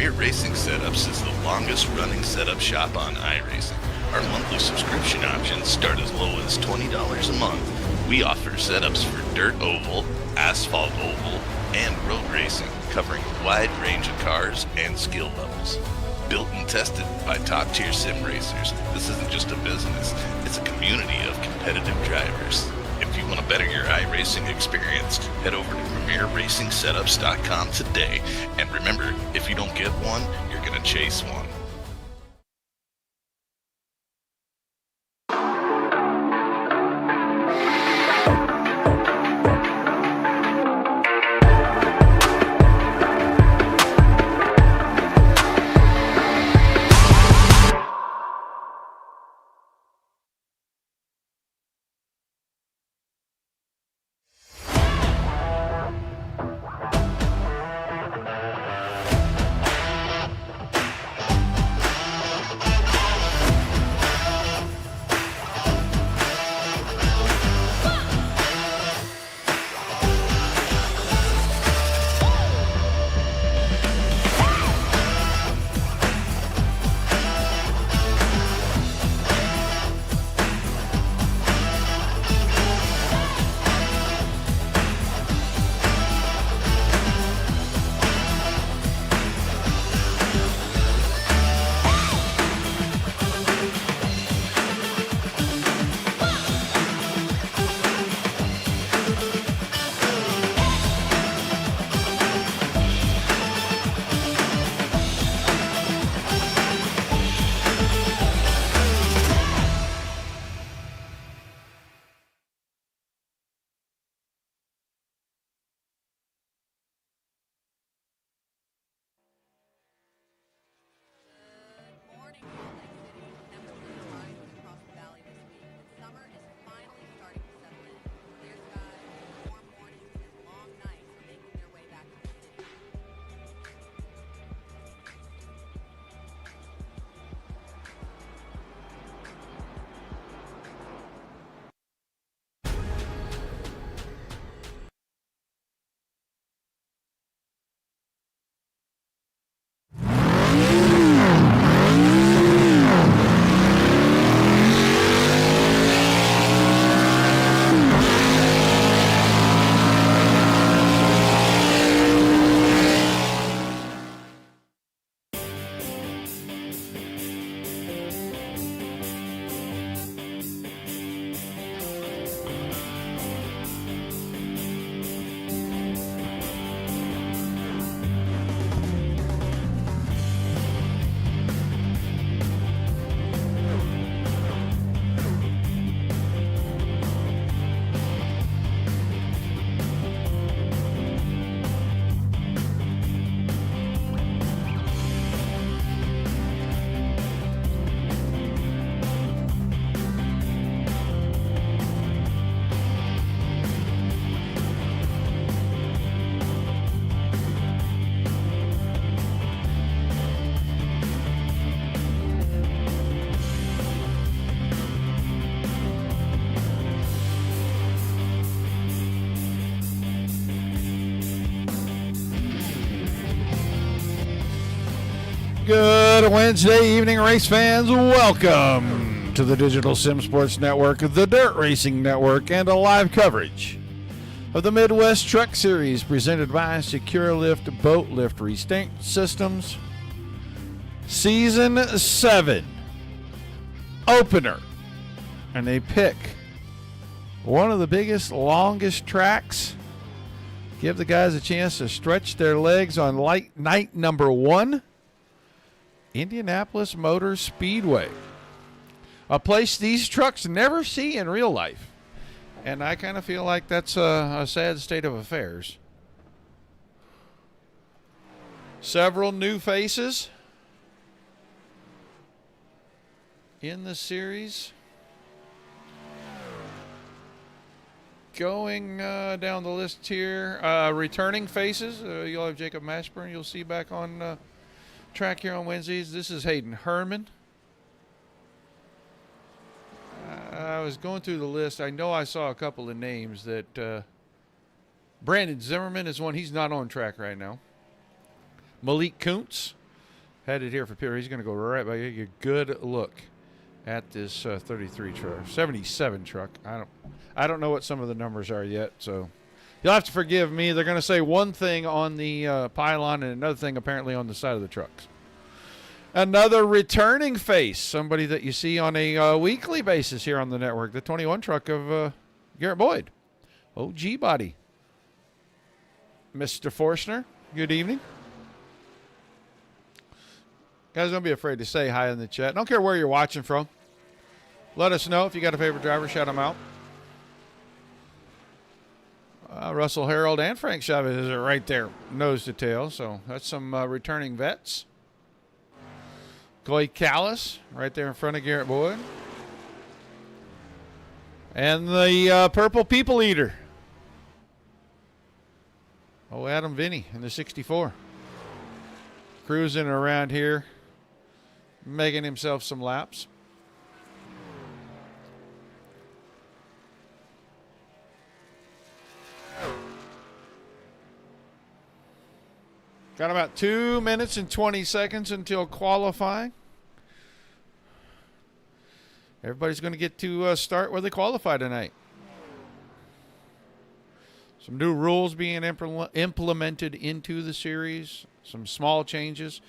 Premier Racing Setups is the longest running setup shop on iRacing. Our monthly subscription options start as low as $20 a month. We offer setups for dirt oval, asphalt oval, and road racing, covering a wide range of cars and skill levels. Built and tested by top-tier sim racers, this isn't just a business, it's a community of competitive drivers. If you want to better your iRacing experience, head over to PremierRacingSetups.com today. And remember, if you don't get one, you're going to chase one. Good Wednesday evening, race fans. Welcome to the Digital Sim Sports Network, the Dirt Racing Network, and a live coverage of the Midwest Truck Series presented by SecureALift Boat Lift Restraint Systems. Season 7 opener. And they pick one of the biggest, longest tracks. Give the guys a chance to stretch their legs on night number 1. Indianapolis Motor Speedway, a place these trucks never see in real life, and I kind of feel like that's a sad state of affairs. Several new faces in the series. Going down the list here, returning faces. You'll have Jacob Mashburn you'll see back on track here on Wednesdays. This is Hayden Herman. I was going through the list. I know I saw a couple of names that Brandon Zimmerman is one. He's not on track right now. Malik Kuntz headed here for Peter. He's going to go right by you. Get a good look at this 33 truck, 77 truck. I don't know what some of the numbers are yet, so you'll have to forgive me. They're going to say one thing on the pylon and another thing apparently on the side of the trucks. Another returning face, somebody that you see on a weekly basis here on the network, the 21 truck of Garrett Boyd. OG body. Mr. Forstner, good evening. Guys, don't be afraid to say hi in the chat. Don't care where you're watching from. Let us know if you got a favorite driver. Shout them out. Russell Harold and Frank Chavez are right there, nose to tail. So that's some returning vets. Goy Callis right there in front of Garrett Boyd. And the Purple People Eater. Oh, Adam Vinny in the 64. Cruising around here, making himself some laps. Got about 2 minutes and 20 seconds until qualifying. Everybody's going to get to start where they qualify tonight. Some new rules being implemented into the series. Some small changes.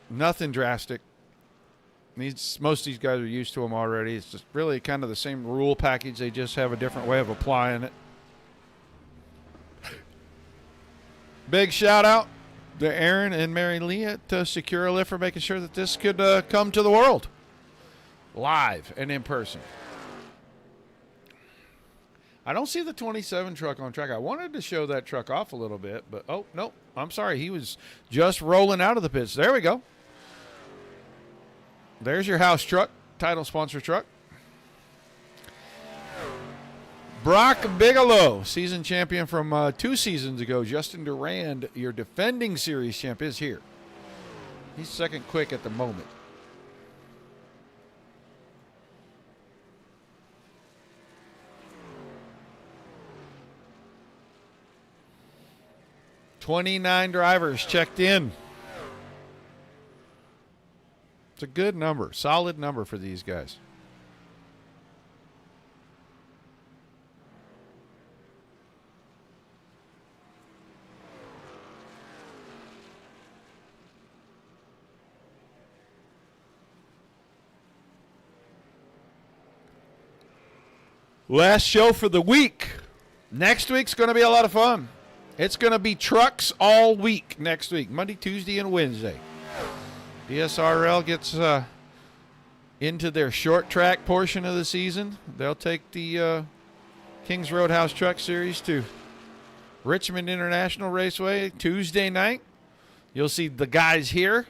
Nothing drastic. Most of these guys are used to them already. It's just really kind of the same rule package. They just have a different way of applying it. Big shout out to Aaron and Mary Lee at SecureALift for making sure that this could come to the world live and in person. I don't see the 27 truck on track. I wanted to show that truck off a little bit, but oh, no, I'm sorry. He was just rolling out of the pits. There we go. There's your house truck, title sponsor truck. Brock Bigelow, season champion from 2 seasons ago. Justin Durand, your defending series champ, is here. He's second quick at the moment. $29 drivers checked in. It's a good number, solid number for these guys. Last show for the week. Next week's going to be a lot of fun. It's going to be trucks all week next week, Monday, Tuesday, and Wednesday. DSRL gets into their short track portion of the season. They'll take the Kings Roadhouse Truck Series to Richmond International Raceway Tuesday night. You'll see the guys here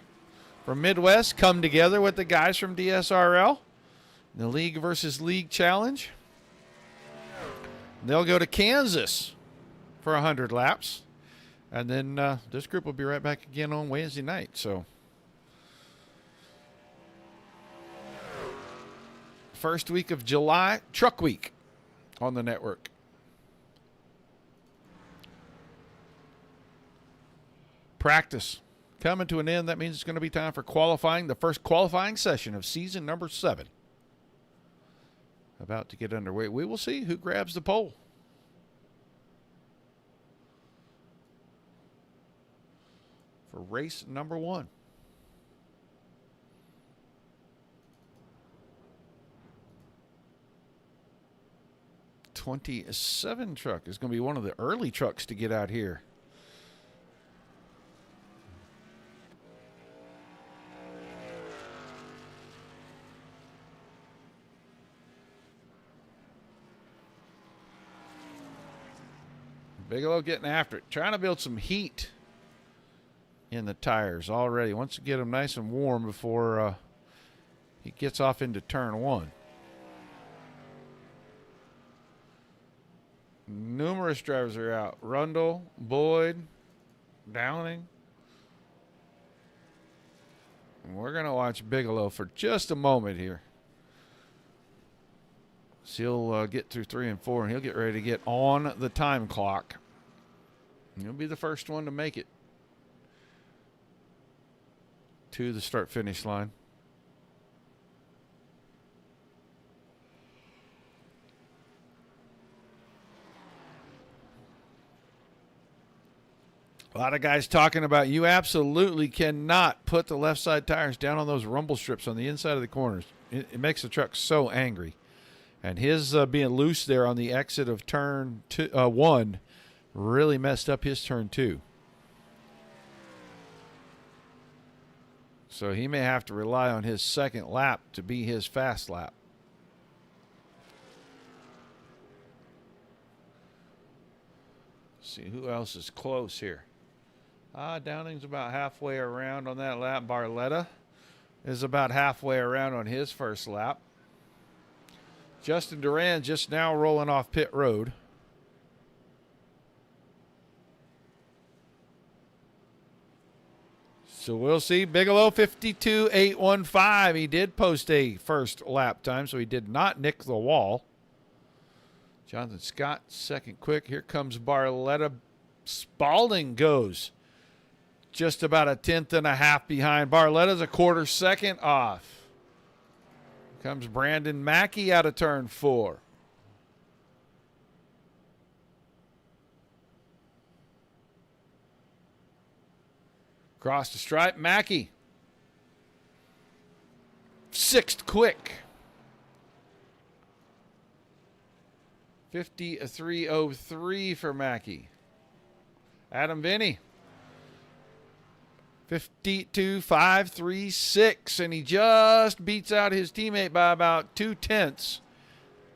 from Midwest come together with the guys from DSRL. The League versus League Challenge. They'll go to Kansas for 100 laps. And then this group will be right back again on Wednesday night. So, first week of July, Truck Week on the network. Practice coming to an end. That means it's going to be time for qualifying, the first qualifying session of season number 7. About to get underway. We will see who grabs the pole. For race number 1. '27 truck is going to be one of the early trucks to get out here. Bigelow getting after it, trying to build some heat in the tires already. Wants to get them nice and warm before he gets off into turn 1. Numerous drivers are out. Rundle, Boyd, Downing. And we're going to watch Bigelow for just a moment here. So he'll get through 3 and 4, and he'll get ready to get on the time clock. He'll be the first one to make it. to the start-finish line. A lot of guys talking about you absolutely cannot put the left side tires down on those rumble strips on the inside of the corners. It makes the truck so angry. And his being loose there on the exit of turn 1 really messed up his turn 2. So he may have to rely on his second lap to be his fast lap. Let's see who else is close here. Downing's about halfway around on that lap. Barletta is about halfway around on his first lap. Justin Duran just now rolling off pit road. So we'll see. Bigelow 52.815. He did post a first lap time, so he did not nick the wall. Jonathan Scott, second quick. Here comes Barletta. Spalding goes just about a tenth and a half behind. Barletta's a quarter second off. Comes Brandon Mackey out of turn 4. Across the stripe, Mackey. Sixth quick. 53.03 for Mackey. Adam Vinny. 52.536, and he just beats out his teammate by about 0.2.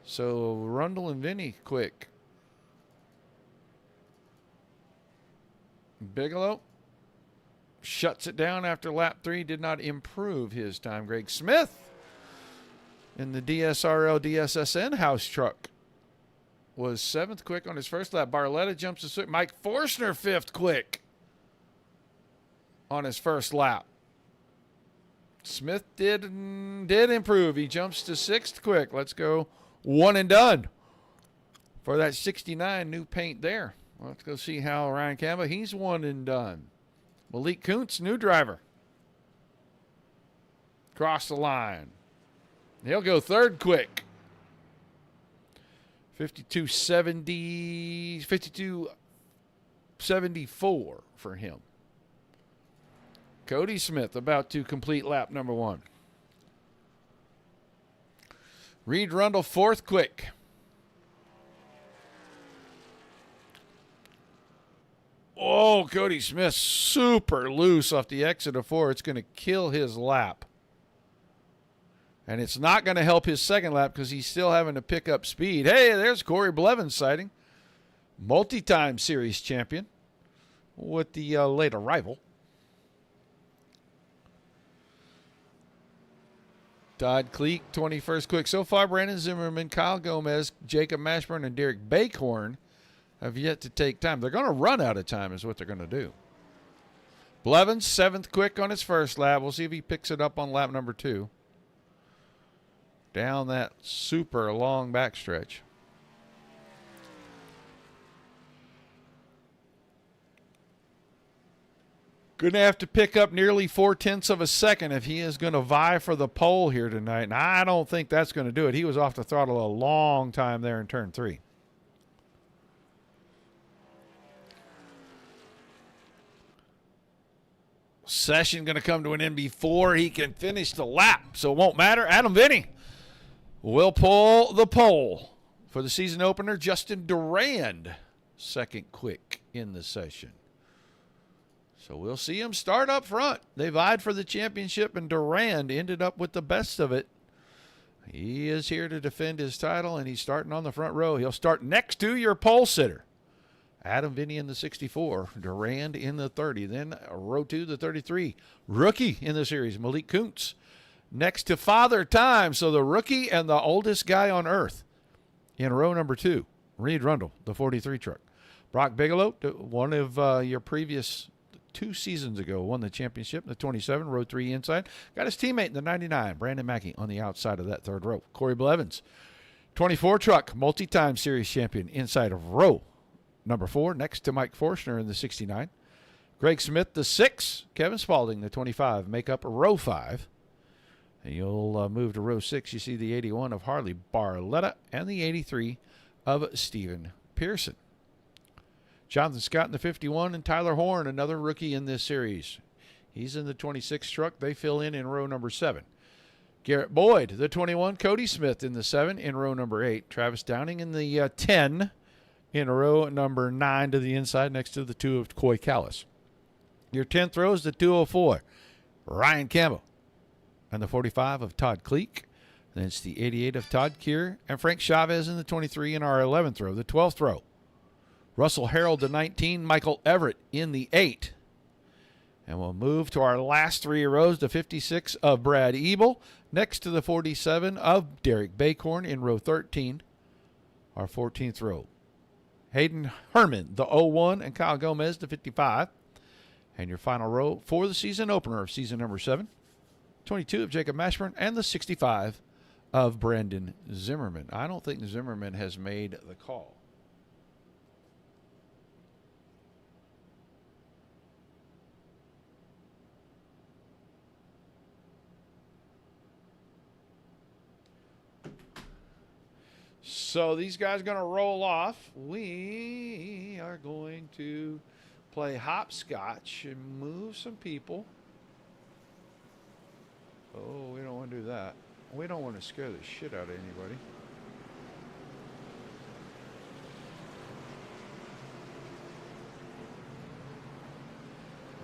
So Rundle and Vinny quick. Bigelow shuts it down after lap 3. Did not improve his time. Greg Smith in the DSRL DSSN house truck was 7th quick on his first lap. Barletta jumps to 6th. Mike Forstner 5th quick on his first lap. Smith did improve. He jumps to 6th quick. Let's go one and done for that 69 new paint there. Let's go see how Ryan Campbell, he's one and done. Malik Kuntz, new driver. Cross the line. He'll go 3rd quick. 52.74 for him. Cody Smith about to complete lap number 1. Reed Rundle 4th quick. Oh, Cody Smith super loose off the exit of 4. It's going to kill his lap. And it's not going to help his second lap because he's still having to pick up speed. Hey, there's Corey Blevins sighting. Multi-time series champion with the late arrival. Todd Cleek, 21st quick. So far, Brandon Zimmerman, Kyle Gomez, Jacob Mashburn, and Derek Bakhorn have yet to take time. They're going to run out of time is what they're going to do. Blevins, 7th quick on his first lap. We'll see if he picks it up on lap number 2. Down that super long backstretch. Going to have to pick up nearly 0.4 of a second if he is going to vie for the pole here tonight. And I don't think that's going to do it. He was off the throttle a long time there in turn 3. Session going to come to an end before he can finish the lap, so it won't matter. Adam Vinny will pull the pole for the season opener. Justin Durand, 2nd quick in the session. So we'll see him start up front. They vied for the championship, and Durand ended up with the best of it. He is here to defend his title, and he's starting on the front row. He'll start next to your pole sitter. Adam Vinny in the 64, Durand in the 30, then row 2, the 33. Rookie in the series, Malik Kuntz. Next to Father Time, so the rookie and the oldest guy on earth in row number 2, Reed Rundle, the 43 truck. Brock Bigelow, one of your previous 2 seasons ago, won the championship in the 27, row 3 inside. Got his teammate in the 99, Brandon Mackey, on the outside of that 3rd row. Corey Blevins, 24 truck, multi-time series champion inside of row number 4, next to Mike Forstner in the 69. Greg Smith, the 6. Kevin Spaulding, the 25, make up row 5. And you'll move to row 6. You see the 81 of Harley Barletta and the 83 of Stephen Pearson. Jonathan Scott in the 51 and Tyler Horn, another rookie in this series. He's in the 26 truck. They fill in row number 7. Garrett Boyd, the 21. Cody Smith in the 7 in row number 8. Travis Downing in the 10 in row number 9 to the inside next to the 2 of Coy Callis. Your 10th row is the 204. Ryan Campbell and the 45 of Todd Cleek. Then it's the 88 of Todd Keir and Frank Chavez in the 23 in our 11th row. The 12th row, Russell Harold, the 19. Michael Everett in the 8. And we'll move to our last 3 rows, the 56 of Brad Ebel, next to the 47 of Derek Bacorn in row 13, our 14th row. Hayden Herman, the 01, and Kyle Gomez, the 55. And your final row for the season opener of season number 7, 22 of Jacob Mashburn, and the 65 of Brandon Zimmerman. I don't think Zimmerman has made the call. So these guys are going to roll off. We are going to play hopscotch and move some people. Oh, we don't want to do that. We don't want to scare the shit out of anybody.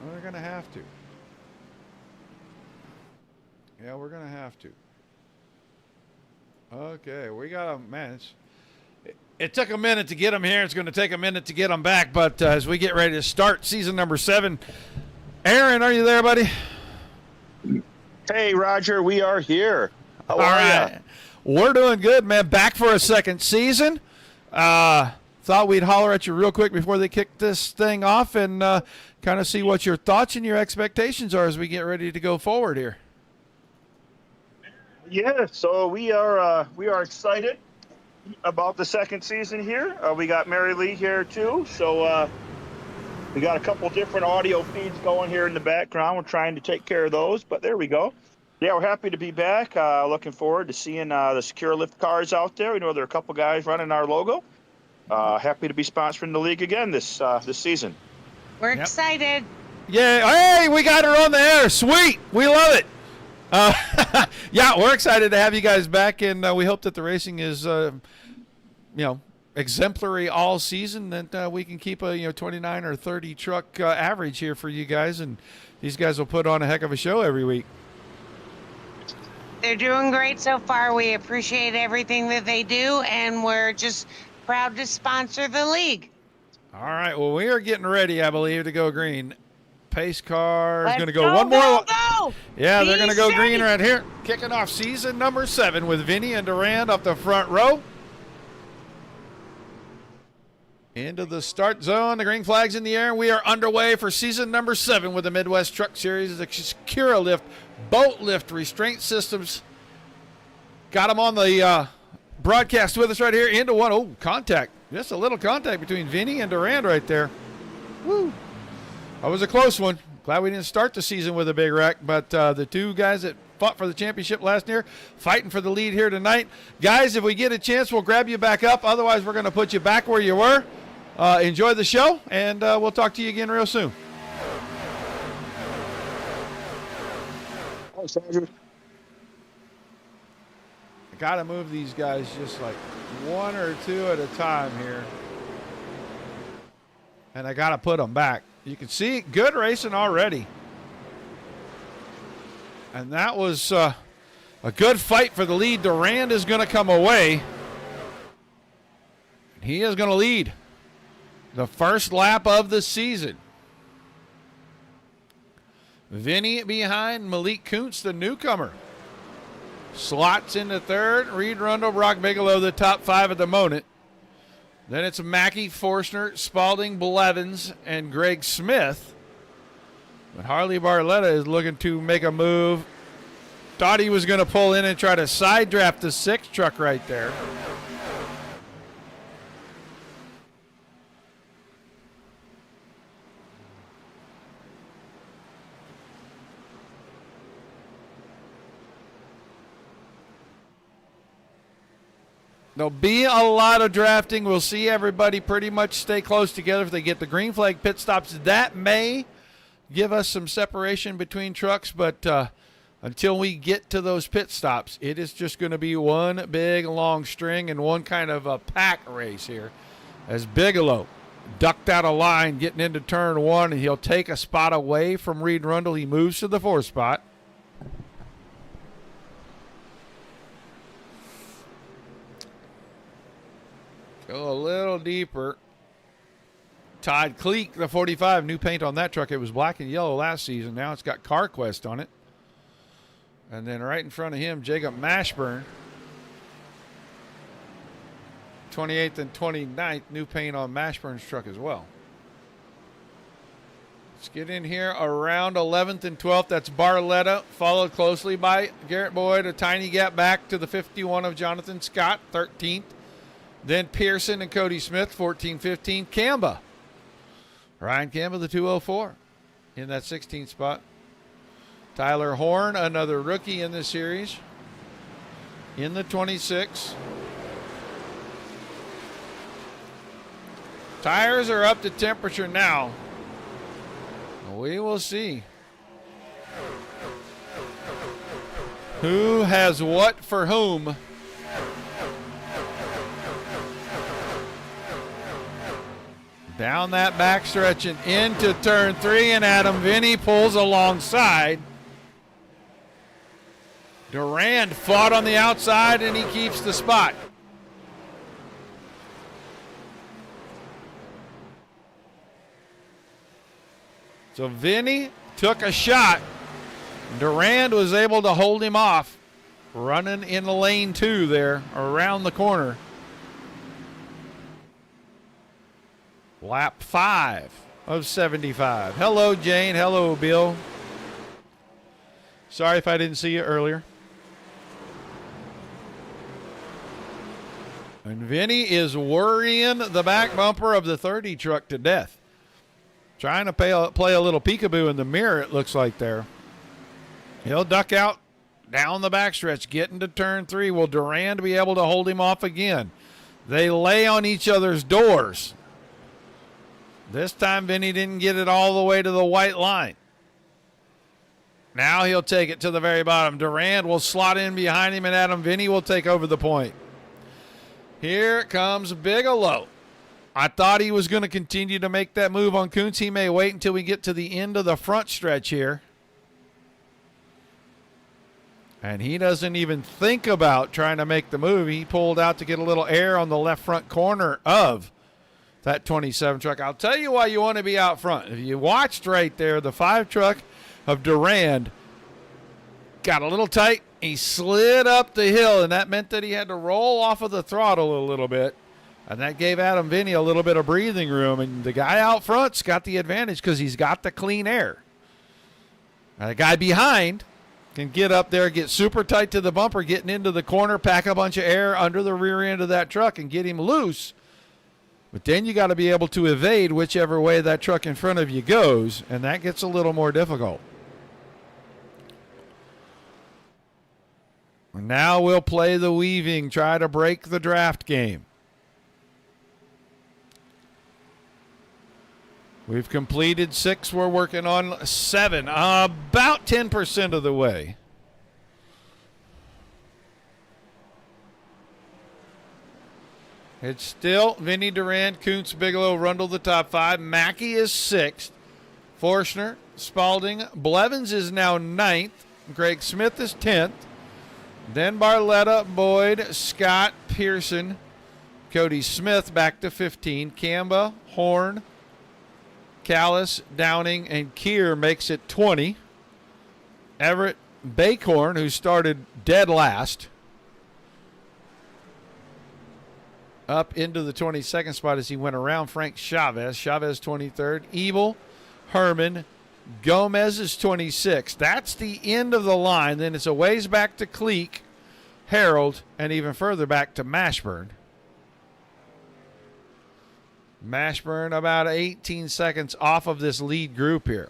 Well, we're going to have to. Yeah, we're going to have to. Okay, we got a man. It took a minute to get them here. It's going to take a minute to get them back. But as we get ready to start season number 7, Aaron, are you there, buddy? Hey, Roger, we are here. How are you? We're doing good, man. Back for a second season. Thought we'd holler at you real quick before they kick this thing off and kind of see what your thoughts and your expectations are as we get ready to go forward here. Yeah, so we are excited about the second season here. We got Mary Lee here too, so we got a couple different audio feeds going here in the background. We're trying to take care of those, but there we go. Yeah, we're happy to be back. Looking forward to seeing the SecureALift cars out there. We know there are a couple guys running our logo. Happy to be sponsoring the league again this season. We're excited. Yeah, hey, we got her on the air. Sweet, we love it. Yeah, we're excited to have you guys back, and we hope that the racing is, exemplary all season, that we can keep a 29 or 30 truck average here for you guys, and these guys will put on a heck of a show every week. They're doing great so far. We appreciate everything that they do, and we're just proud to sponsor the league. All right, well, we are getting ready, I believe, to go green. Pace car is going to go one more. Go. Yeah, they're going to go green right here. Kicking off season number 7 with Vinny and Durand up the front row. Into the start zone. The green flag's in the air, and we are underway for season number 7 with the Midwest Truck Series. The SecureALift boat lift restraint systems. Got them on the broadcast with us right here. Into one. Oh, contact. Just a little contact between Vinny and Durand right there. Woo. That was a close one. Glad we didn't start the season with a big wreck, but the two guys that fought for the championship last year fighting for the lead here tonight. Guys, if we get a chance, we'll grab you back up. Otherwise, we're going to put you back where you were. Enjoy the show, and we'll talk to you again real soon. Thanks, Andrew. I got to move these guys just like 1 or 2 at a time here. And I got to put them back. You can see good racing already. And that was a good fight for the lead. Durand is going to come away. He is going to lead the first lap of the season. Vinny behind Malik Kuntz, the newcomer. Slots into third. Reed Rundle, Brock Bigelow, the top 5 at the moment. Then it's Mackey, Forstner, Spaulding, Blevins, and Greg Smith. But Harley Barletta is looking to make a move. Thought he was going to pull in and try to side draft the 6 truck right there. There'll be a lot of drafting. We'll see everybody pretty much stay close together. If they get the green flag pit stops, that may give us some separation between trucks, but until we get to those pit stops, it is just going to be one big long string and one kind of a pack race here as Bigelow ducked out of line getting into turn one, and he'll take a spot away from Reed Rundle. He moves to the 4th spot. Go a little deeper. Todd Cleek, the 45, new paint on that truck. It was black and yellow last season. Now it's got CarQuest on it. And then right in front of him, Jacob Mashburn, 28th and 29th, new paint on Mashburn's truck as well. Let's get in here around 11th and 12th. That's Barletta, followed closely by Garrett Boyd. A tiny gap back to the 51 of Jonathan Scott, 13th. Then Pearson and Cody Smith, 14, 15. Camba. Ryan Camba, the 204, in that 16th spot. Tyler Horn, another rookie in this series, in the 26. Tires are up to temperature now. We will see who has what for whom. Down that backstretch and into turn 3, and Adam Vinny pulls alongside. Durand fought on the outside, and he keeps the spot. So Vinny took a shot. Durand was able to hold him off, running in lane 2 there around the corner. Lap 5 of 75. Hello, Jane. Hello, Bill. Sorry if I didn't see you earlier. And Vinny is worrying the back bumper of the 30 truck to death. Trying to play a little peekaboo in the mirror, it looks like there. He'll duck out down the backstretch, get into turn 3. Will Durand be able to hold him off again? They lay on each other's doors. This time, Vinny didn't get it all the way to the white line. Now he'll take it to the very bottom. Durand will slot in behind him, and Adam Vinny will take over the point. Here comes Bigelow. I thought he was going to continue to make that move on Kuntz. He may wait until we get to the end of the front stretch here. And he doesn't even think about trying to make the move. He pulled out to get a little air on the left front corner of that 27 truck. I'll tell you why you want to be out front. If you watched right there, the 5 truck of Durand got a little tight. He slid up the hill, and that meant that he had to roll off of the throttle a little bit. And that gave Adam Vinny a little bit of breathing room. And the guy out front's got the advantage because he's got the clean air. And the guy behind can get up there, get super tight to the bumper, getting into the corner, pack a bunch of air under the rear end of that truck and get him loose. But then you got to be able to evade whichever way that truck in front of you goes, and that gets a little more difficult. Now we'll play the weaving, try to break the draft game. We've completed 6. We're working on 7, about 10% of the way. It's still Vinny, Durand, Kuntz, Bigelow, Rundle, the top 5. Mackey is 6th. Forshner, Spalding. Blevins is now 9th. Greg Smith is 10th. Then Barletta, Boyd, Scott, Pearson, Cody Smith back to 15. Camba, Horn, Callis, Downing, and Keir makes it 20. Everett Bakhorn, who started dead last, up into the 22nd spot as he went around Frank Chavez. Chavez 23rd. Ebel, Herman, Gomez is 26th. That's the end of the line. Then it's a ways back to Cleek, Harold, and even further back to Mashburn. Mashburn about 18 seconds off of this lead group here.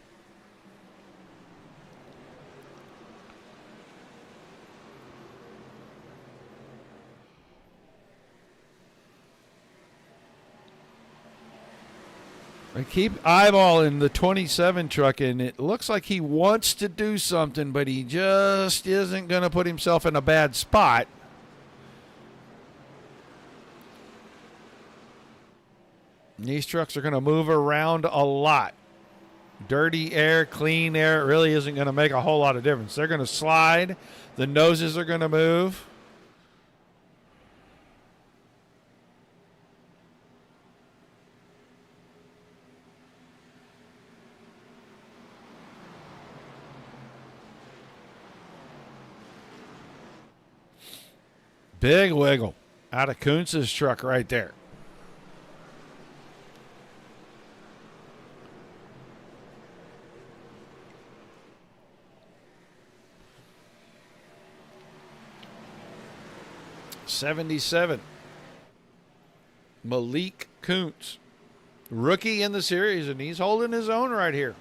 I keep eyeballing the 27 truck, and it looks like he wants to do something, but he just isn't going to put himself in a bad spot. These trucks are going to move around a lot. Dirty air, clean air, it really isn't going to make a whole lot of difference. They're going to slide. The noses are going to move. Big wiggle out of Kuntz's truck right there. '77. Malik Kuntz, rookie in the series, and he's holding his own right here.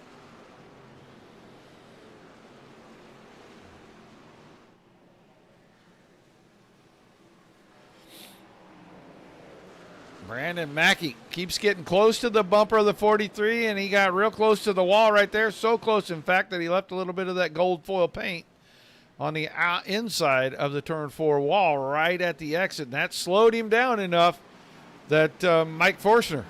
Brandon Mackey keeps getting close to the bumper of the 43, and he got real close to the wall right there. So close, in fact, that he left a little bit of that gold foil paint on the inside of the turn 4 wall right at the exit. And that slowed him down enough that Mike Forstner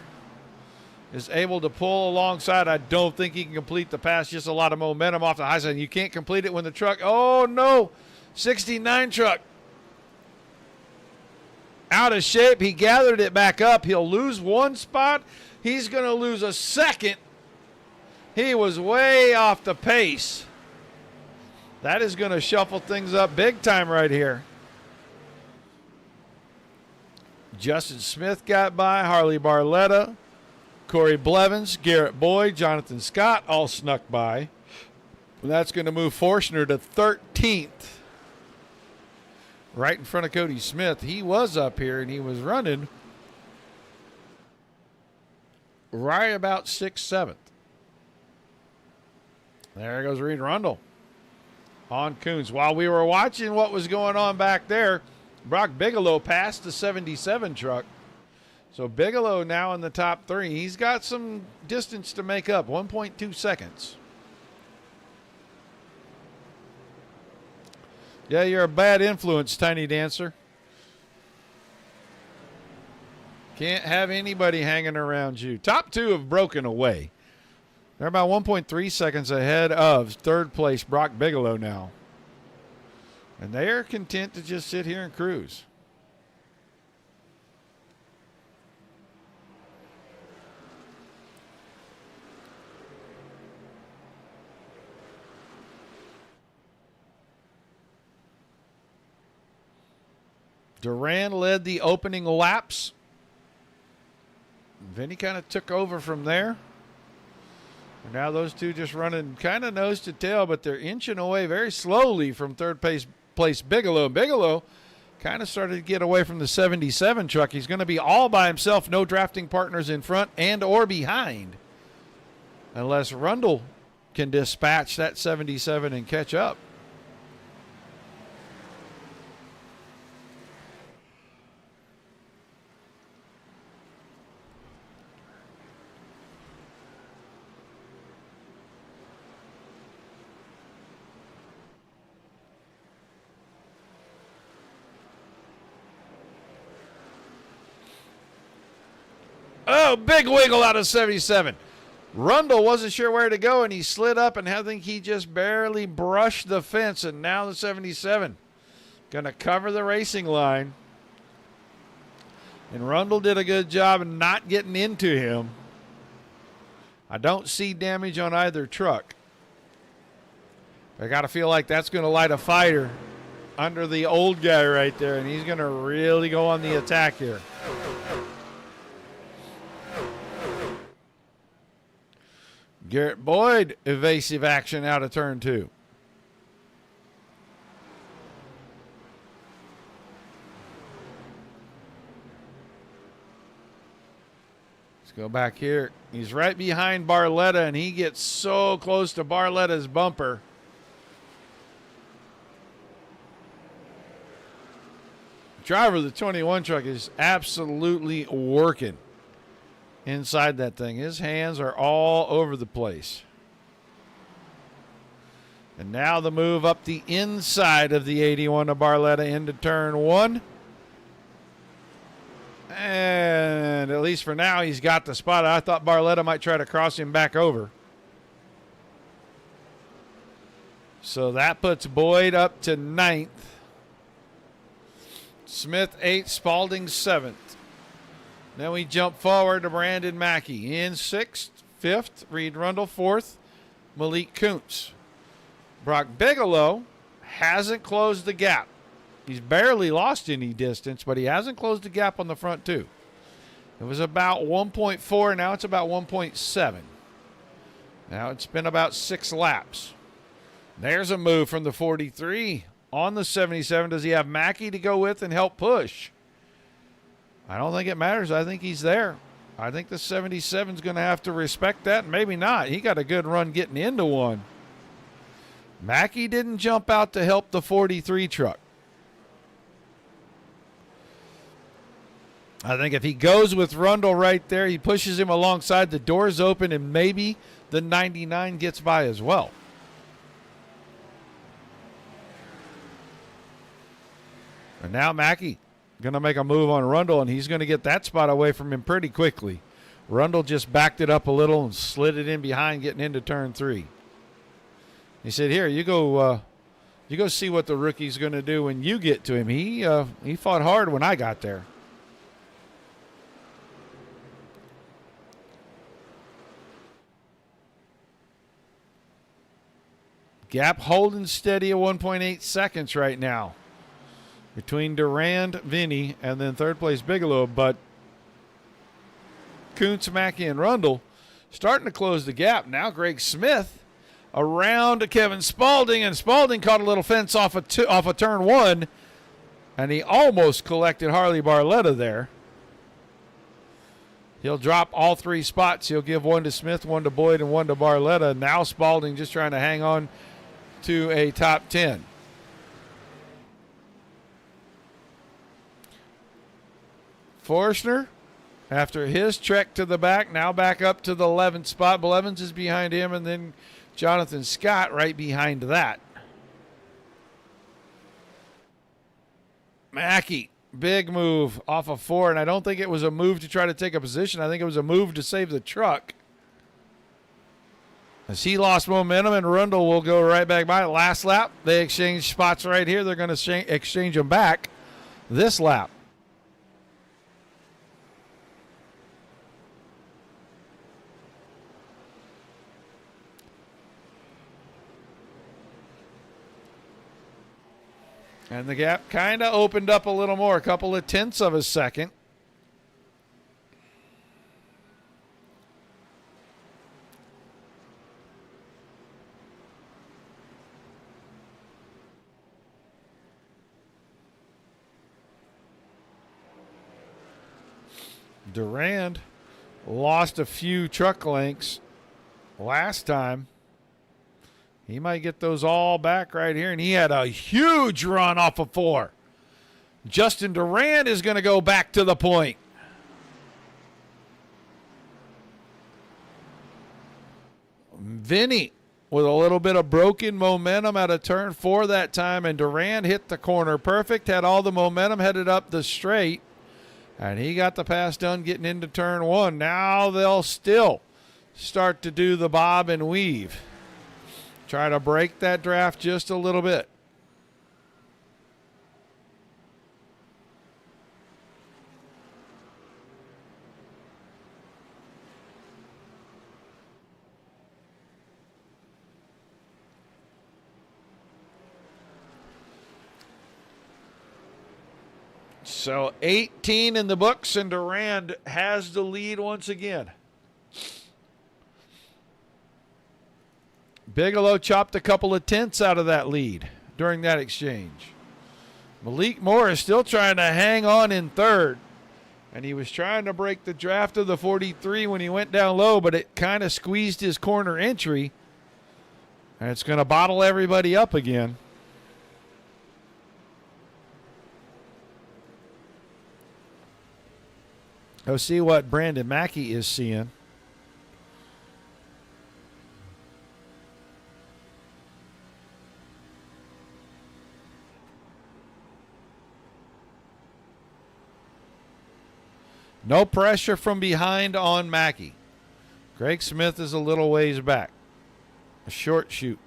is able to pull alongside. I don't think he can complete the pass. Just a lot of momentum off the high side. You can't complete it when the truck, oh no, 69 truck. Out of shape. He gathered it back up. He'll lose one spot. He's going to lose a second. He was way off the pace. That is going to shuffle things up big time right here. Justin Smith got by. Harley Barletta, Corey Blevins, Garrett Boyd, Jonathan Scott all snuck by. And that's going to move Forstner to 13th. Right in front of Cody Smith. He was up here and he was running right about 6th, 7th. There goes Reed Rundle on Kuntz. While we were watching what was going on back there, Brock Bigelow passed the 77 truck. So Bigelow now in the top 3. He's got some distance to make up, 1.2 seconds. Yeah, you're a bad influence, Tiny Dancer. Can't have anybody hanging around you. Top 2 have broken away. They're about 1.3 seconds ahead of 3rd place Brock Bigelow now. And they are content to just sit here and cruise. Duran led the opening laps. Vinny kind of took over from there. And now those two just running kind of nose to tail, but they're inching away very slowly from 3rd place Bigelow. Bigelow kind of started to get away from the 77 truck. He's going to be all by himself, no drafting partners in front and or behind. Unless Rundle can dispatch that 77 and catch up. Oh, big wiggle out of 77. Rundle wasn't sure where to go, and he slid up, and I think he just barely brushed the fence, and now the 77 going to cover the racing line. And Rundle did a good job of not getting into him. I don't see damage on either truck. I got to feel like that's going to light a fire under the old guy right there, and he's going to really go on the attack here. Garrett Boyd, evasive action out of turn 2. Let's go back here. He's right behind Barletta, and he gets so close to Barletta's bumper. The driver of the 21 truck is absolutely working inside that thing. His hands are all over the place. And now the move up the inside of the 81 to Barletta into turn 1. And at least for now, he's got the spot. I thought Barletta might try to cross him back over. So that puts Boyd up to 9th. Smith 8th, Spalding 7th. Then we jump forward to Brandon Mackey in 6th, 5th, Reed Rundle 4th, Malik Kuntz. Brock Bigelow hasn't closed the gap. He's barely lost any distance, but he hasn't closed the gap on the front two. It was about 1.4, now it's about 1.7. Now it's been about 6 laps. There's a move from the 43 on the 77. Does he have Mackey to go with and help push? I don't think it matters. I think he's there. I think the 77 is going to have to respect that, and maybe not. He got a good run getting into one. Mackey didn't jump out to help the 43 truck. I think if he goes with Rundle right there, he pushes him alongside, the door's open, and maybe the 99 gets by as well. And now Mackey going to make a move on Rundle, and he's going to get that spot away from him pretty quickly. Rundle just backed it up a little and slid it in behind getting into turn 3. He said, here, you go see what the rookie's going to do when you get to him. He fought hard when I got there. Gap holding steady at 1.8 seconds right now between Durand, Vinny, and then third place Bigelow. But Kuntz, Mackey, and Rundle starting to close the gap. Now Greg Smith around to Kevin Spalding, and Spalding caught a little fence off of turn 1, and he almost collected Harley Barletta there. He'll drop all 3 spots. He'll give one to Smith, one to Boyd, and one to Barletta. Now Spalding just trying to hang on to a top 10. Forstner, after his trek to the back, now back up to the 11th spot. Blevins is behind him, and then Jonathan Scott right behind that. Mackey, big move off of 4, and I don't think it was a move to try to take a position. I think it was a move to save the truck. As he lost momentum, and Rundle will go right back by. Last lap, they exchanged spots right here. They're going to exchange them back this lap. And the gap kind of opened up a little more, a couple of tenths of a second. Durand lost a few truck lengths last time. He might get those all back right here, and he had a huge run off of 4. Justin Durand is going to go back to the point. Vinny with a little bit of broken momentum out of turn 4 that time, and Durand hit the corner perfect, had all the momentum headed up the straight, and he got the pass done getting into turn 1. Now they'll still start to do the bob and weave. Try to break that draft just a little bit. So 18 in the books, and Durand has the lead once again. Bigelow chopped a couple of tenths out of that lead during that exchange. Malik Moore is still trying to hang on in third, and he was trying to break the draft of the 43 when he went down low, but it kind of squeezed his corner entry, and it's going to bottle everybody up again. Go see what Brandon Mackey is seeing. No pressure from behind on Mackey. Greg Smith is a little ways back. A short shoot.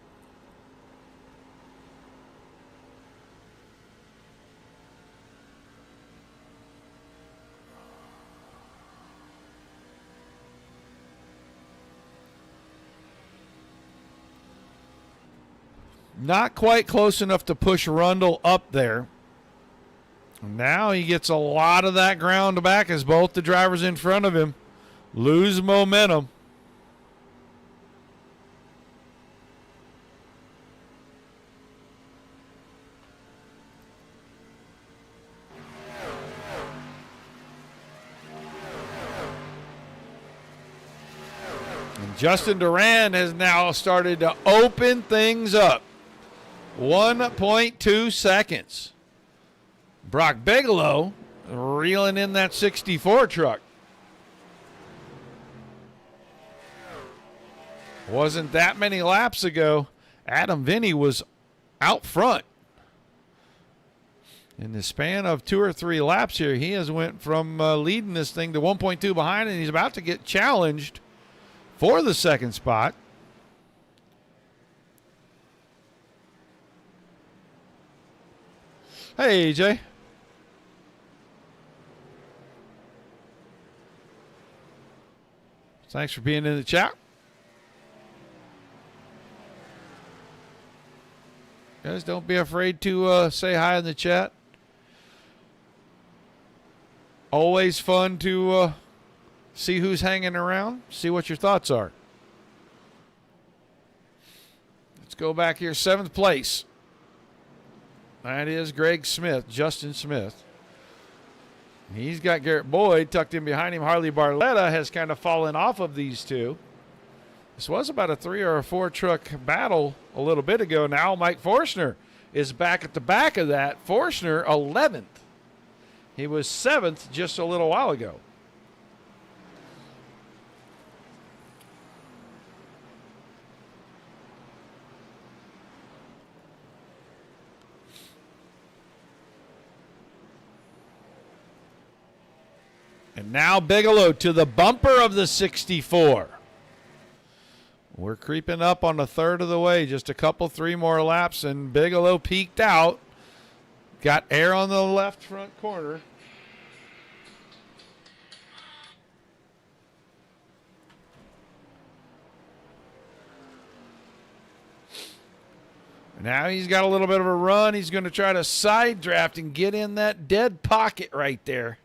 Not quite close enough to push Rundle up there. Now he gets a lot of that ground back as both the drivers in front of him lose momentum. And Justin Duran has now started to open things up. 1.2 seconds. Brock Bigelow reeling in that 64 truck. Wasn't that many laps ago, Adam Vinny was out front. In the span of 2 or 3 laps here, he has went from leading this thing to 1.2 behind, and he's about to get challenged for the second spot. Hey, AJ. Thanks for being in the chat. Guys, don't be afraid to say hi in the chat. Always fun to see who's hanging around, see what your thoughts are. Let's go back here. 7th place. That is Greg Smith, Justin Smith. He's got Garrett Boyd tucked in behind him. Harley Barletta has kind of fallen off of these two. This was about a 3 or a 4 truck battle a little bit ago. Now Mike Forstner is back at the back of that. Forstner 11th. He was 7th just a little while ago. And now Bigelow to the bumper of the 64. We're creeping up on a third of the way. Just a couple, 3 more laps, and Bigelow peaked out. Got air on the left front corner. Now he's got a little bit of a run. He's going to try to side draft and get in that dead pocket right there.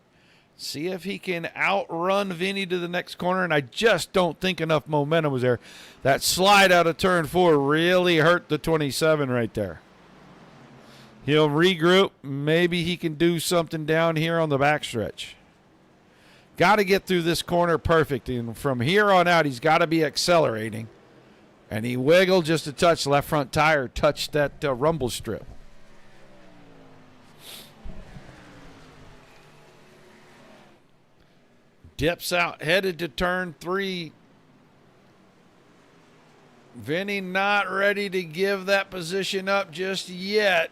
See if he can outrun Vinny to the next corner, and I just don't think enough momentum was there. That slide out of turn 4 really hurt the 27 right there. He'll regroup. Maybe he can do something down here on the backstretch. Got to get through this corner perfect, and from here on out, he's got to be accelerating. And he wiggled just a touch. Left front tire touched that rumble strip. Dips out, headed to turn 3. Vinny not ready to give that position up just yet.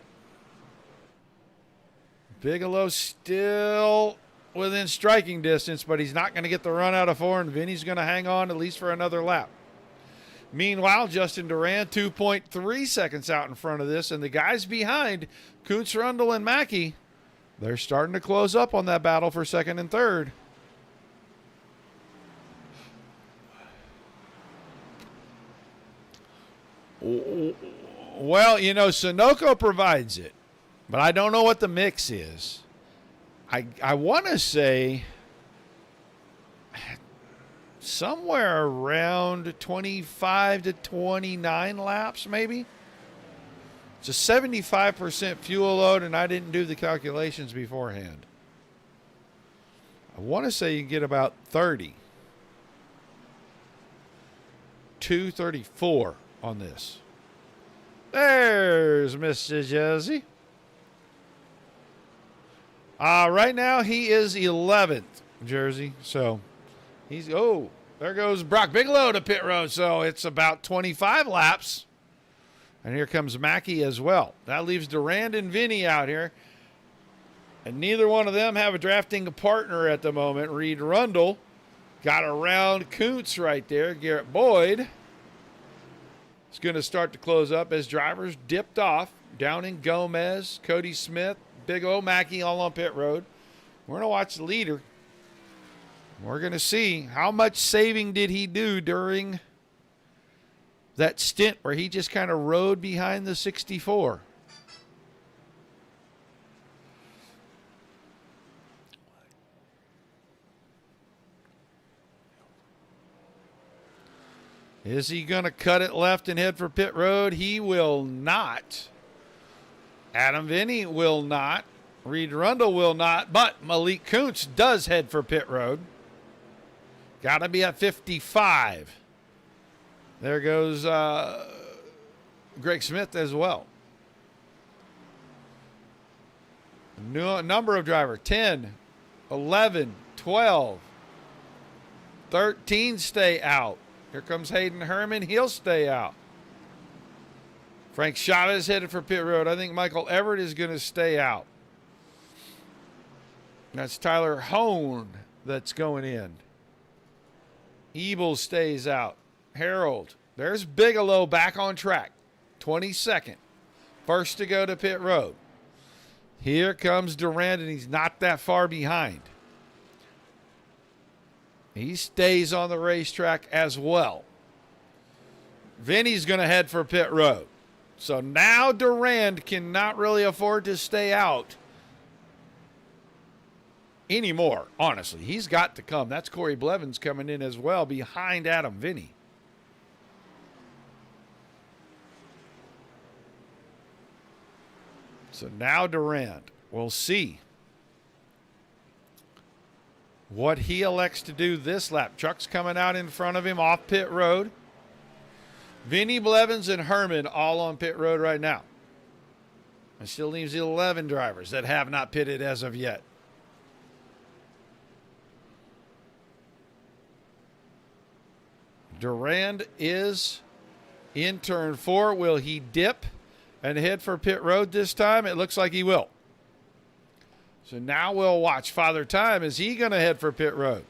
Bigelow still within striking distance, but he's not going to get the run out of 4, and Vinny's going to hang on at least for another lap. Meanwhile, Justin Duran 2.3 seconds out in front of this, and the guys behind, Kuntz, Rundle, and Mackey, they're starting to close up on that battle for second and third. Well, you know, Sunoco provides it, but I don't know what the mix is. I want to say somewhere around 25 to 29 laps, maybe. It's a 75% fuel load, and I didn't do the calculations beforehand. I want to say you get about 30. 234 on this. There's Mr. Jersey. Right now he is 11th. jersey. So he's, oh, there goes Brock Bigelow to pit road. So it's about 25 laps. And here comes Mackey as well. That leaves Durand and Vinny out here. And neither one of them have a drafting partner at the moment. Reed Rundle got around Kuntz right there. Garrett Boyd is going to start to close up as drivers dipped off. Downing, Gomez, Cody Smith, Big O, Mackey all on pit road. We're going to watch the leader. We're going to see how much saving did he do during that stint where he just kind of rode behind the 64. Is he going to cut it left and head for pit road? He will not. Adam Vinny will not. Reed Rundle will not. But Malik Kuntz does head for pit road. Got to be at 55. There goes Greg Smith as well. Number of driver, 10, 11, 12, 13 stay out. Here comes Hayden Herman. He'll stay out. Frank Chavez headed for pit road. I think Michael Everett is going to stay out. That's Tyler Hone that's going in. Ebel stays out. Harold. There's Bigelow back on track. 22nd. First to go to pit road. Here comes Durand, and he's not that far behind. He stays on the racetrack as well. Vinny's going to head for pit road. So now Durand cannot really afford to stay out anymore, honestly. He's got to come. That's Corey Blevins coming in as well behind Adam Vinny. So now Durand, we'll see what he elects to do this lap. Truck's coming out in front of him off pit road. Vinny, Blevins, and Herman all on pit road right now. It still leaves 11 drivers that have not pitted as of yet. Durand is in turn 4. Will he dip and head for pit road this time? It looks like he will. So now we'll watch Father Time. Is he going to head for pit road?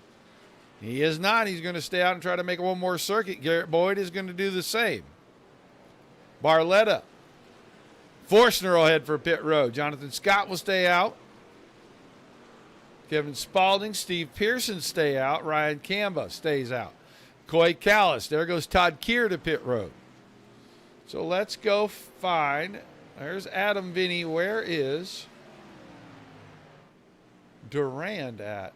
He is not. He's going to stay out and try to make one more circuit. Garrett Boyd is going to do the same. Barletta. Forstner will head for pit road. Jonathan Scott will stay out. Kevin Spaulding, Steve Pearson stay out. Ryan Camba stays out. Coy Callis. There goes Todd Keir to pit road. So let's go find. There's Adam Vinny. Where is Durand at?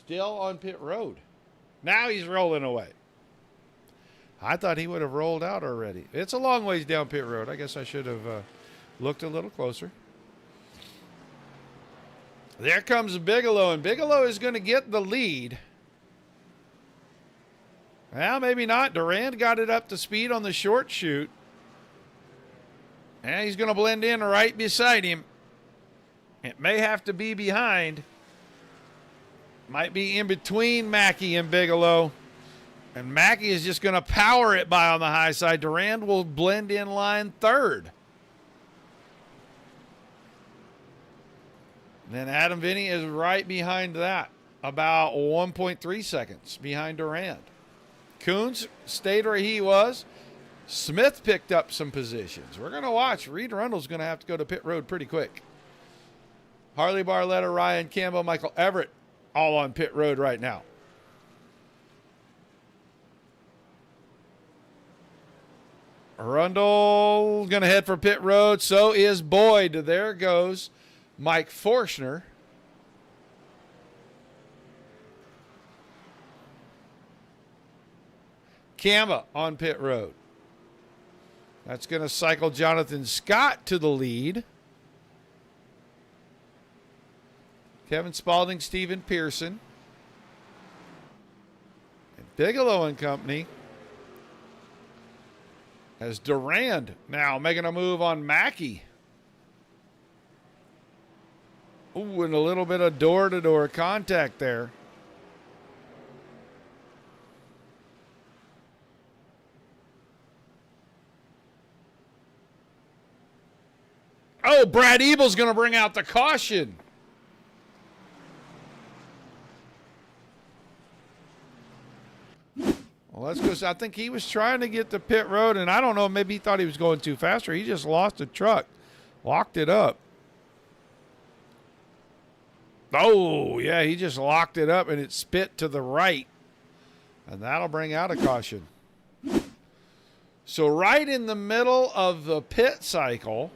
Still on pit road. Now he's rolling away. I thought he would have rolled out already. It's a long ways down pit road. I guess I should have looked a little closer. There comes Bigelow, and Bigelow is going to get the lead. Well, maybe not. Durand got it up to speed on the short chute. And he's going to blend in right beside him. It may have to be behind. Might be in between Mackey and Bigelow. And Mackey is just going to power it by on the high side. Durand will blend in line third. Then Adam Vinny is right behind that, about 1.3 seconds behind Durand. Coons stayed where he was. Smith picked up some positions. We're going to watch. Reed Rundle's going to have to go to pit road pretty quick. Harley Barletta, Ryan Campbell, Michael Everett, all on pit road right now. Rundle going to head for pit road. So is Boyd. There goes Mike Forstner. Camba on pit road. That's going to cycle Jonathan Scott to the lead. Kevin Spaulding, Stephen Pearson. Bigelow and company. As Durand now making a move on Mackey. Ooh, and a little bit of door-to-door contact there. Oh, Brad Ebel's going to bring out the caution. Well, let's go. I think he was trying to get to pit road, and I don't know, maybe he thought he was going too fast, or he just lost the truck, locked it up. Oh, yeah, he just locked it up, and it spit to the right, and that'll bring out a caution. So right in the middle of the pit cycle,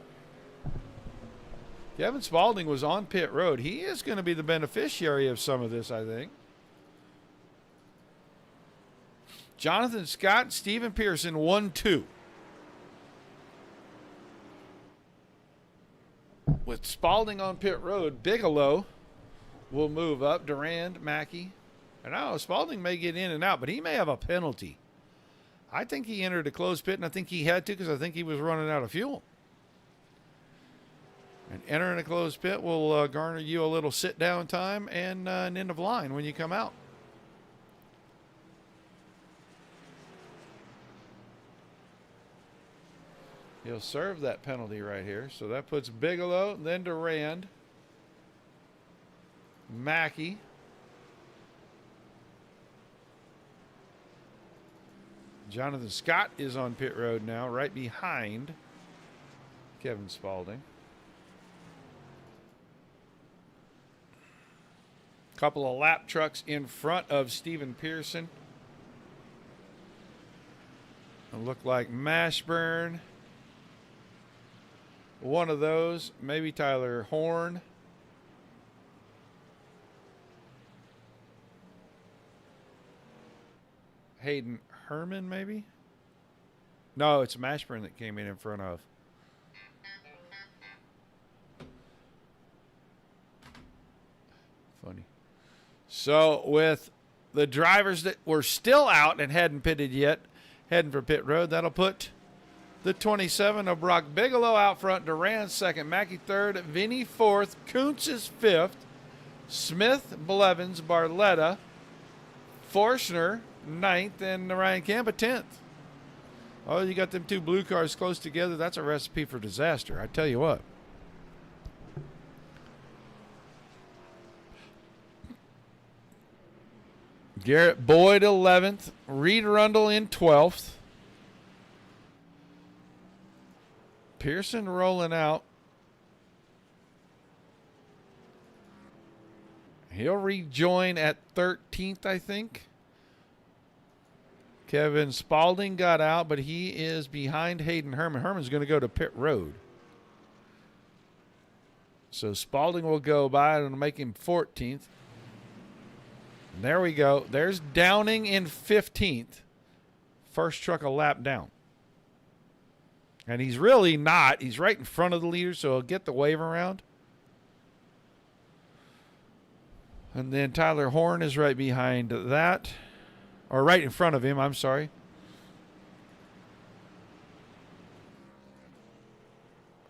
Kevin Spaulding was on pit road. He is going to be the beneficiary of some of this, I think. Jonathan Scott and Stephen Pearson, 1-2. With Spaulding on pit road, Bigelow will move up. Durand, Mackey. And I don't know, Spaulding may get in and out, but he may have a penalty. I think he entered a closed pit, and I think he had to because I think he was running out of fuel. And entering a closed pit will garner you a little sit-down time and an end of line when you come out. He'll serve that penalty right here. So that puts Bigelow, then Durand, Mackey, Jonathan Scott is on pit road now, right behind Kevin Spaulding. Couple of lap trucks in front of Stephen Pearson. It looked like Mashburn. One of those, maybe Tyler Horn. Hayden Herman, maybe? No, it's Mashburn that came in front of. Funny. So with the drivers that were still out and hadn't pitted yet, heading for pit road, that'll put the 27 of Brock Bigelow out front, Durand second, Mackey third, Vinny fourth, Kuntz is fifth, Smith, Blevins, Barletta, Forstner ninth, and Ryan Campa 10th. Oh, you got them two blue cars close together. That's a recipe for disaster, I tell you what. Garrett Boyd 11th, Reed Rundle in 12th. Pearson rolling out. He'll rejoin at 13th, I think. Kevin Spaulding got out, but he is behind Hayden Herman. Herman's going to go to pit road. So Spaulding will go by and it'll make him 14th. And there we go. There's Downing in 15th. First truck a lap down. And he's really not. He's right in front of the leader, so he'll get the wave around. And then Tyler Horn is right behind that. Or right in front of him, I'm sorry.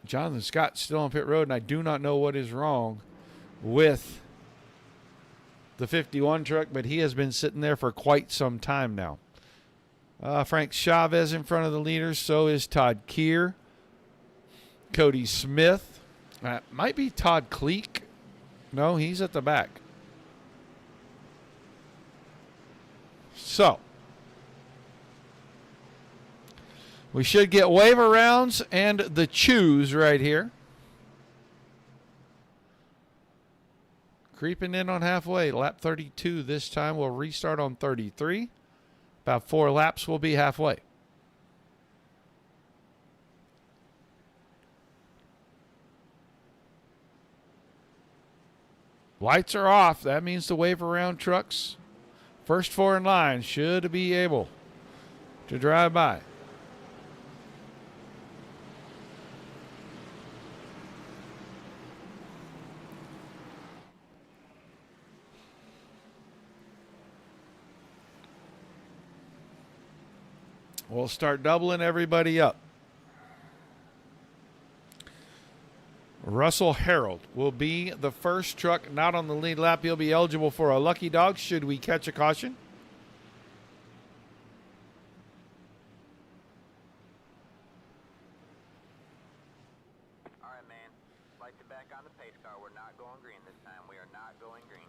Jonathan Scott's still on pit road, and I do not know what is wrong with the 51 truck, but he has been sitting there for quite some time now. Frank Chavez in front of the leaders. So is Todd Keir. Cody Smith. Might be Todd Cleek. No, he's at the back. So we should get wave arounds and the chews right here. Creeping in on halfway. Lap 32 this time. We'll restart on 33. About 4 laps will be halfway. Lights are off. That means the wave around trucks, first 4 in line, should be able to drive by. We'll start doubling everybody up. Russell Harold will be the first truck not on the lead lap. He'll be eligible for a lucky dog should we catch a caution. All right, man. Lights are back on the pace car. We're not going green this time. We are not going green.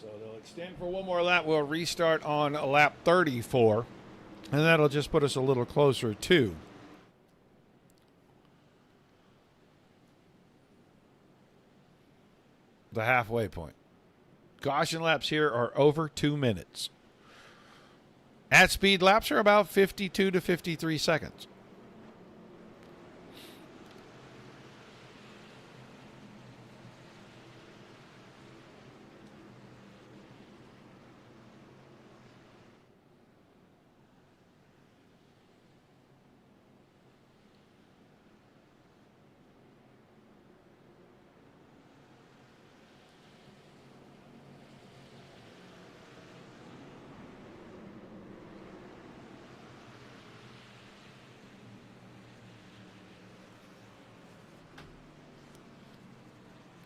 So they'll extend for one more lap. We'll restart on lap 34. And that'll just put us a little closer to the halfway point. Caution laps here are over 2 minutes. At speed, laps are about 52 to 53 seconds.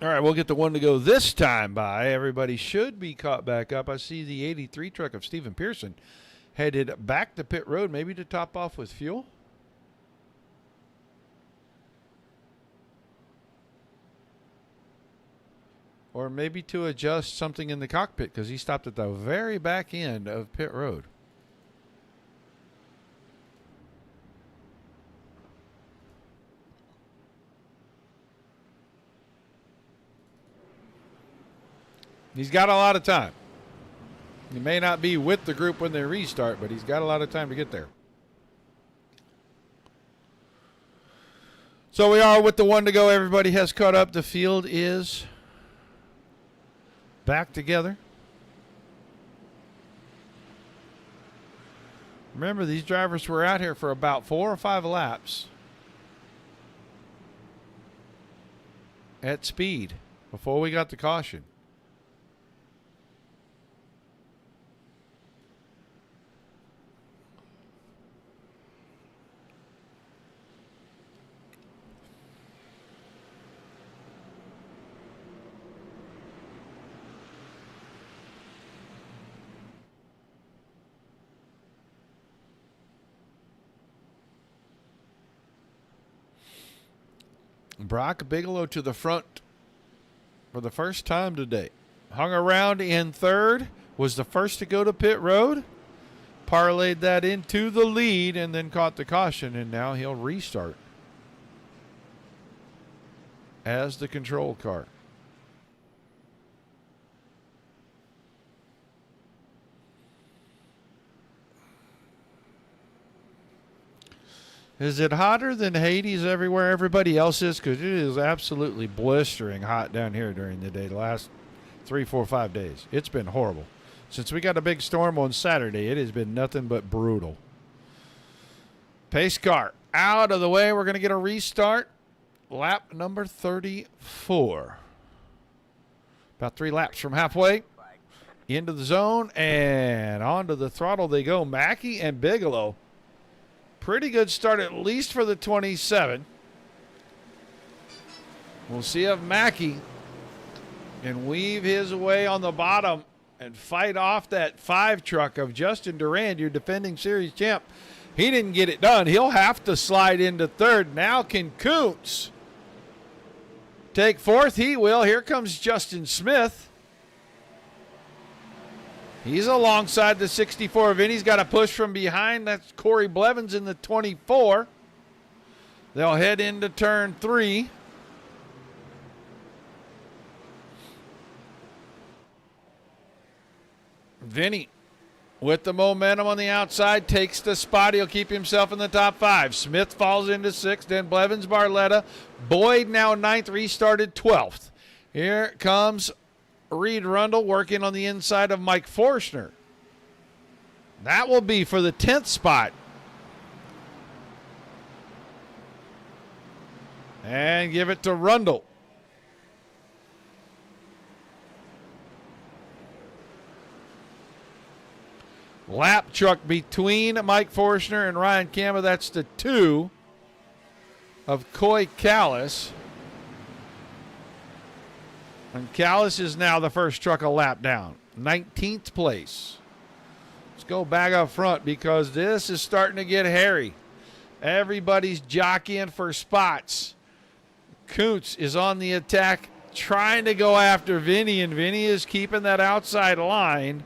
All right, we'll get the one to go this time by. Everybody should be caught back up. I see the 83 truck of Stephen Pearson headed back to pit road, maybe to top off with fuel. Or maybe to adjust something in the cockpit because he stopped at the very back end of pit road. He's got a lot of time. He may not be with the group when they restart, but he's got a lot of time to get there. So we are with the one to go. Everybody has caught up. The field is back together. Remember, these drivers were out here for about 4 or 5 laps at speed before we got the caution. Brock Bigelow to the front for the first time today. Hung around in third, was the first to go to pit road, parlayed that into the lead, and then caught the caution, and now he'll restart as the control car. Is it hotter than Hades everywhere everybody else is? Because it is absolutely blistering hot down here during the day, the last 3, 4, 5 days. It's been horrible. Since we got a big storm on Saturday, it has been nothing but brutal. Pace car out of the way. We're going to get a restart. Lap number 34. About 3 laps from halfway. Into the zone and onto the throttle they go. Mackey and Bigelow. Pretty good start, at least for the 27. We'll see if Mackey can weave his way on the bottom and fight off that 5 truck of Justin Durand, your defending series champ. He didn't get it done. He'll have to slide into third. Now can Kuntz take fourth? He will. Here comes Justin Smith. He's alongside the 64. Vinny's got a push from behind. That's Corey Blevins in the 24. They'll head into turn 3. Vinny, with the momentum on the outside, takes the spot. He'll keep himself in the top 5. Smith falls into 6th, then Blevins, Barletta. Boyd now 9th, restarted 12th. Here comes Reed Rundle working on the inside of Mike Forstner. That will be for the 10th spot. And give it to Rundle. Lap truck between Mike Forstner and Ryan Campbell. That's the 2 of Coy Callis. And Callis is now the first truck a lap down. 19th place. Let's go back up front because this is starting to get hairy. Everybody's jockeying for spots. Kuntz is on the attack, trying to go after Vinny, and Vinny is keeping that outside line.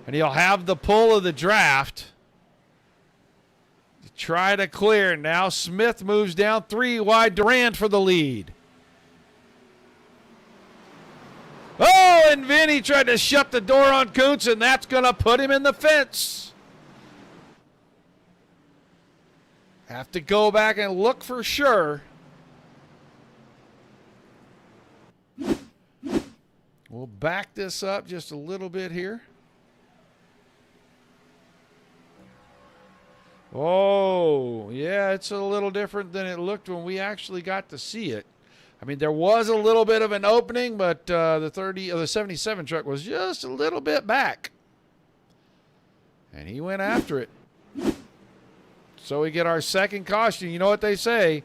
And he'll have the pull of the draft to try to clear. Now Smith moves down 3 wide. Durand for the lead. Oh, and Vinny tried to shut the door on Kuntz, and that's going to put him in the fence. Have to go back and look for sure. We'll back this up just a little bit here. Oh, yeah, it's a little different than it looked when we actually got to see it. I mean, there was a little bit of an opening, but the 77 truck was just a little bit back. And he went after it. So we get our second caution. You know what they say,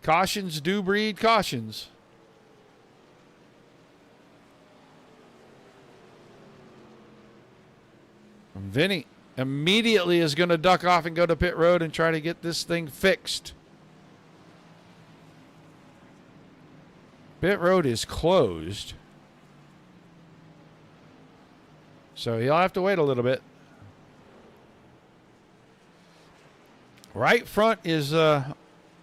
cautions do breed cautions. And Vinny immediately is going to duck off and go to pit road and try to get this thing fixed. Pit road is closed, so he'll have to wait a little bit. Right front is a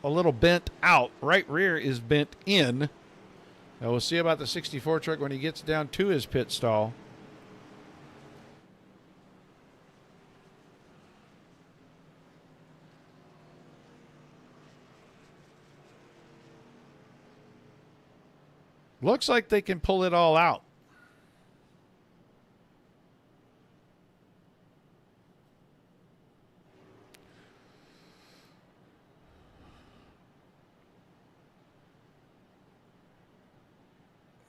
little bent out. Right rear is bent in. Now we'll see about the 64 truck when he gets down to his pit stall. Looks like they can pull it all out.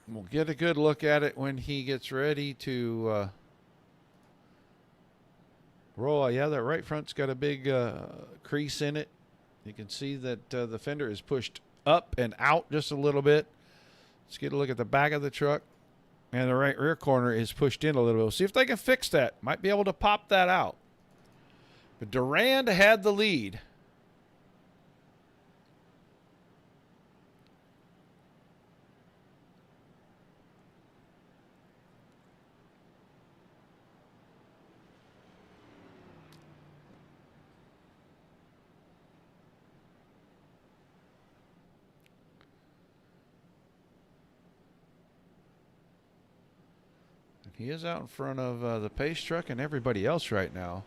We'll get a good look at it when he gets ready to roll. Yeah, that right front's got a big crease in it. You can see that the fender is pushed up and out just a little bit. Let's get a look at the back of the truck. And the right rear corner is pushed in a little bit. We'll see if they can fix that. Might be able to pop that out. But Durand had the lead. He is out in front of the pace truck and everybody else right now.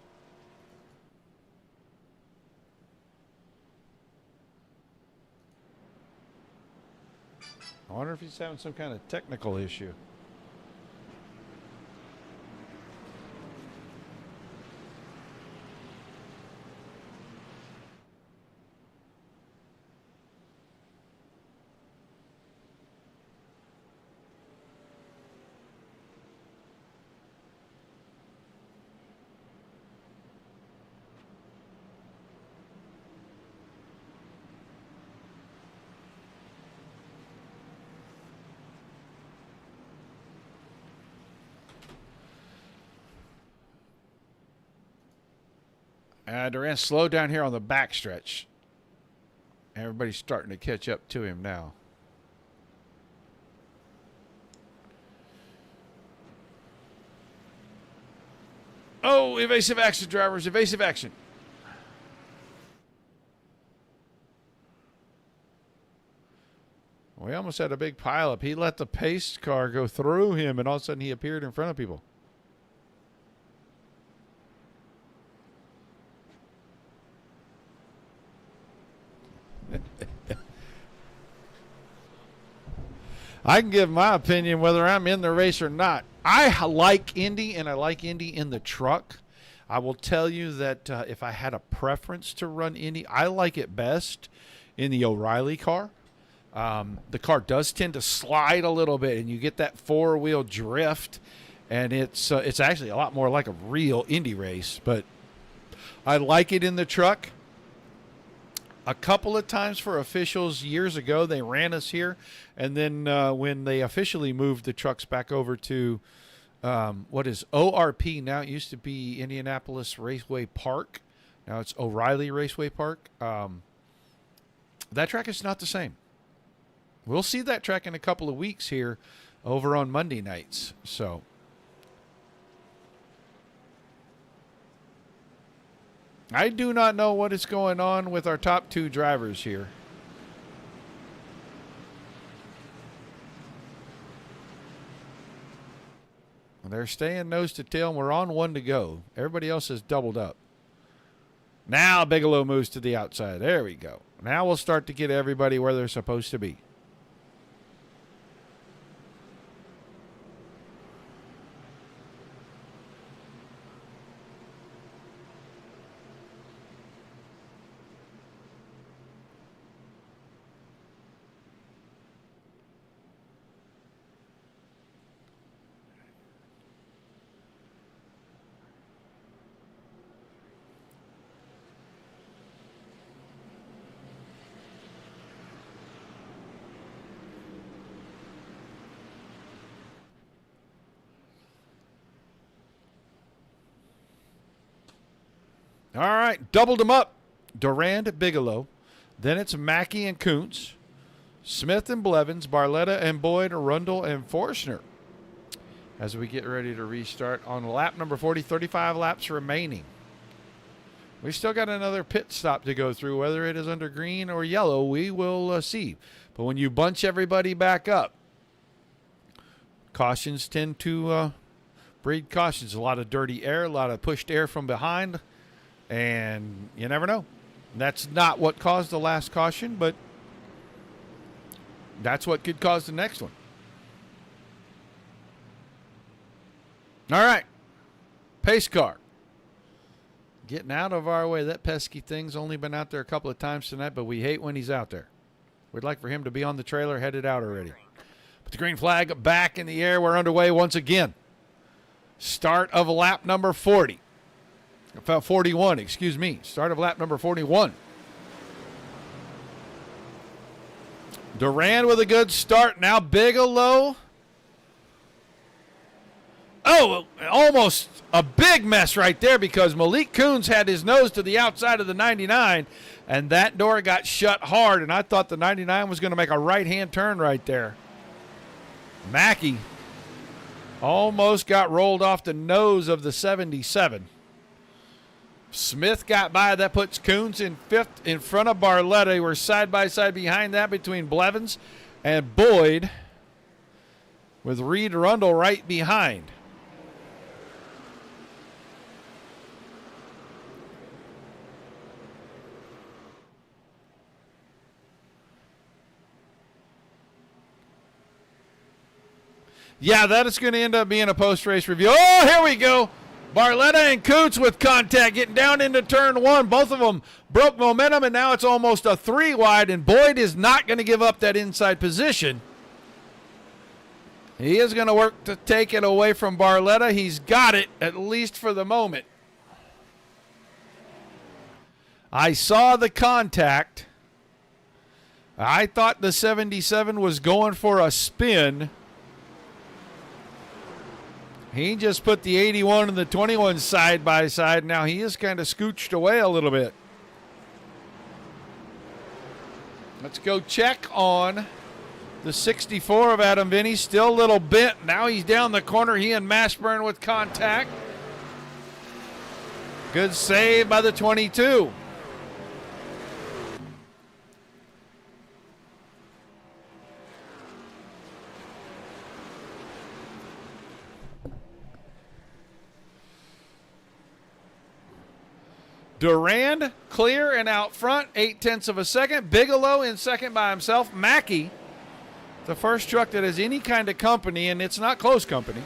I wonder if he's having some kind of technical issue. Durand slowed down here on the backstretch. Everybody's starting to catch up to him now. Oh, evasive action, drivers. Evasive action. We almost had a big pileup. He let the pace car go through him, and all of a sudden he appeared in front of people. I can give my opinion whether I'm in the race or not. I like Indy, and I like Indy in the truck. I will tell you that if I had a preference to run Indy, I like it best in the O'Reilly car. The car does tend to slide a little bit, and you get that four-wheel drift. and it's actually a lot more like a real Indy race. But I like it in the truck. A couple of times for officials years ago, they ran us here, and then when they officially moved the trucks back over to what is ORP now, it used to be Indianapolis Raceway Park. Now it's O'Reilly Raceway Park. That track is not the same. We'll see that track in a couple of weeks here over on Monday nights. So I do not know what is going on with our top two drivers here. They're staying nose to tail, and we're on one to go. Everybody else has doubled up. Now Bigelow moves to the outside. There we go. Now we'll start to get everybody where they're supposed to be. All right, doubled them up. Durand, Bigelow. Then it's Mackey and Kuntz. Smith and Blevins, Barletta and Boyd, Rundle and Forstner. As we get ready to restart on lap number 40, 35 laps remaining. We still got another pit stop to go through. Whether it is under green or yellow, we will see. But when you bunch everybody back up, cautions tend to breed cautions. A lot of dirty air, a lot of pushed air from behind. And you never know. That's not what caused the last caution, but that's what could cause the next one. All right. Pace car. Getting out of our way. That pesky thing's only been out there a couple of times tonight, but we hate when he's out there. We'd like for him to be on the trailer, headed out already. But the green flag back in the air. We're underway once again. Start of lap number 40. 41, excuse me. Start of lap number 41. Durand with a good start. Now Bigelow. Oh, almost a big mess right there because Malik Kuntz had his nose to the outside of the 99, and that door got shut hard, and I thought the 99 was going to make a right-hand turn right there. Mackey almost got rolled off the nose of the 77. Smith got by. That puts Kuntz in fifth in front of Barletta. They were side by side behind that between Blevins and Boyd, with Reed Rundle right behind. Yeah, that is going to end up being a post-race review. Oh, here we go. Barletta and Kuntz with contact, getting down into turn one. Both of them broke momentum, and now it's almost a 3 wide, and Boyd is not going to give up that inside position. He is going to work to take it away from Barletta. He's got it, at least for the moment. I saw the contact. I thought the 77 was going for a spin. He just put the 81 and the 21 side by side. Now he is kind of scooched away a little bit. Let's go check on the 64 of Adam Vinny. Still a little bent. Now he's down the corner. He and Mashburn with contact. Good save by the 22. Durand clear and out front, 0.8 of a second. Bigelow in second by himself. Mackey, the first truck that has any kind of company, and it's not close company.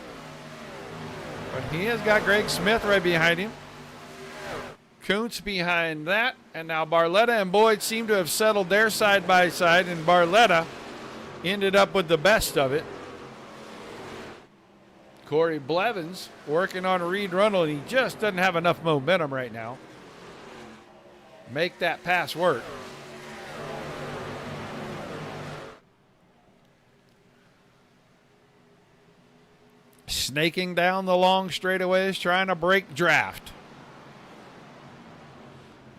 But he has got Greg Smith right behind him. Kuntz behind that. And now Barletta and Boyd seem to have settled their side by side, and Barletta ended up with the best of it. Corey Blevins working on Reed Rundle, and he just doesn't have enough momentum right now. Make that pass work. Snaking down the long straightaways, trying to break draft.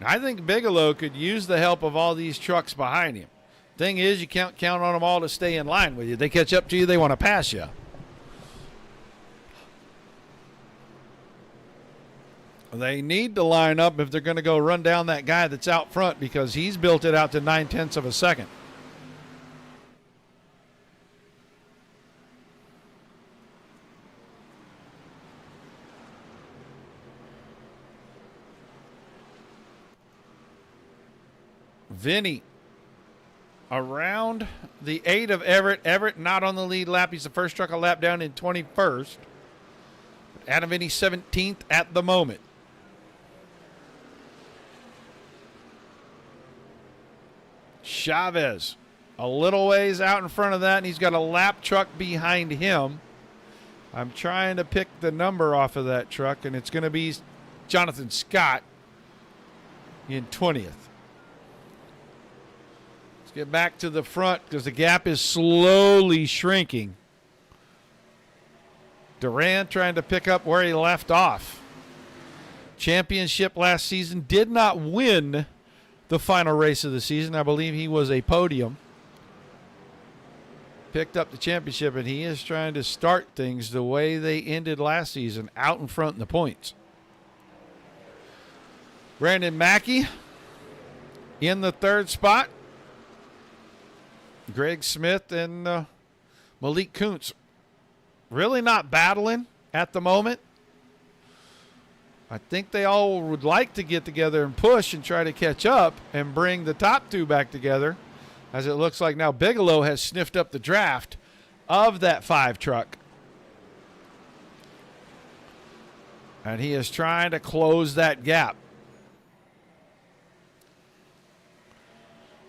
I think Bigelow could use the help of all these trucks behind him. Thing is, you can't count on them all to stay in line with you. They catch up to you, they want to pass you. They need to line up if they're going to go run down that guy that's out front, because he's built it out to 9/10 of a second. Vinny around the 8 of Everett. Everett not on the lead lap. He's the first truck a lap down in 21st. Adam Vinny 17th at the moment. Chavez a little ways out in front of that, and he's got a lap truck behind him. I'm trying to pick the number off of that truck, and it's going to be Jonathan Scott in 20th. Let's get back to the front because the gap is slowly shrinking. Durant trying to pick up where he left off. Championship last season, did not win the final race of the season. I believe he was a podium. Picked up the championship, and he is trying to start things the way they ended last season, out in front in the points. Brandon Mackey in the 3rd spot. Greg Smith and Malik Kuntz really not battling at the moment. I think they all would like to get together and push and try to catch up and bring the top 2 back together, as it looks like now Bigelow has sniffed up the draft of that 5 truck. And he is trying to close that gap.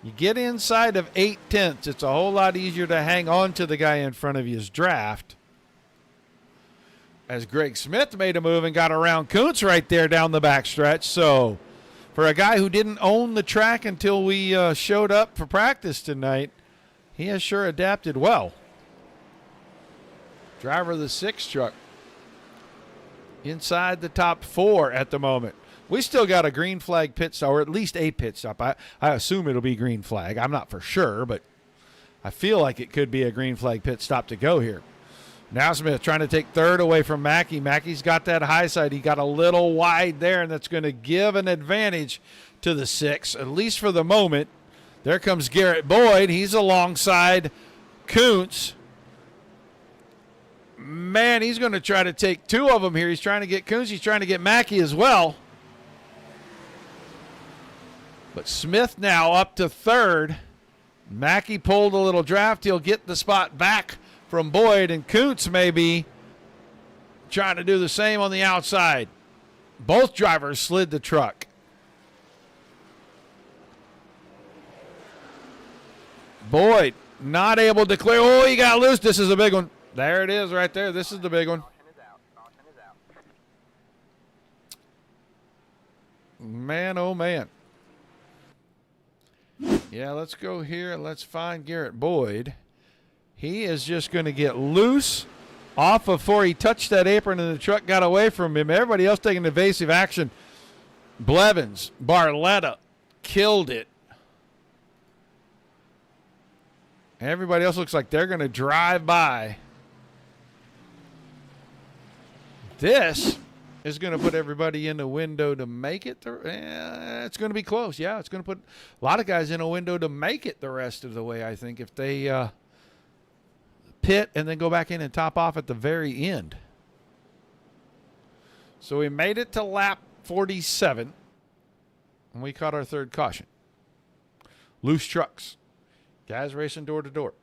You get inside of 8/10, it's a whole lot easier to hang on to the guy in front of you's draft. As Greg Smith made a move and got around Kuntz right there down the backstretch. So for a guy who didn't own the track until we showed up for practice tonight, he has sure adapted well. Driver of the 6 truck inside the top 4 at the moment. We still got a green flag pit stop, or at least a pit stop. I assume it'll be green flag. I'm not for sure, but I feel like it could be a green flag pit stop to go here. Now Smith trying to take 3rd away from Mackey. Mackey's got that high side. He got a little wide there, and that's going to give an advantage to the 6, at least for the moment. There comes Garrett Boyd. He's alongside Kuntz. Man, he's going to try to take 2 of them here. He's trying to get Kuntz. He's trying to get Mackey as well. But Smith now up to 3rd. Mackey pulled a little draft. He'll get the spot back from Boyd, and Kuntz may be trying to do the same on the outside. Both drivers slid the truck. Boyd not able to clear. Oh, he got loose. This is a big one. There it is right there. This is the big one. Man, oh, man. Yeah, let's go here and let's find Garrett Boyd. He is just going to get loose off before he touched that apron and the truck got away from him. Everybody else taking evasive action. Blevins, Barletta killed it. Everybody else looks like they're going to drive by. This is going to put everybody in the window to make it. It's going to be close. Yeah, it's going to put a lot of guys in a window to make it the rest of the way, I think, if they pit and then go back in and top off at the very end. So we made it to lap 47, and we caught our 3rd caution. Loose trucks. Guys racing door to door.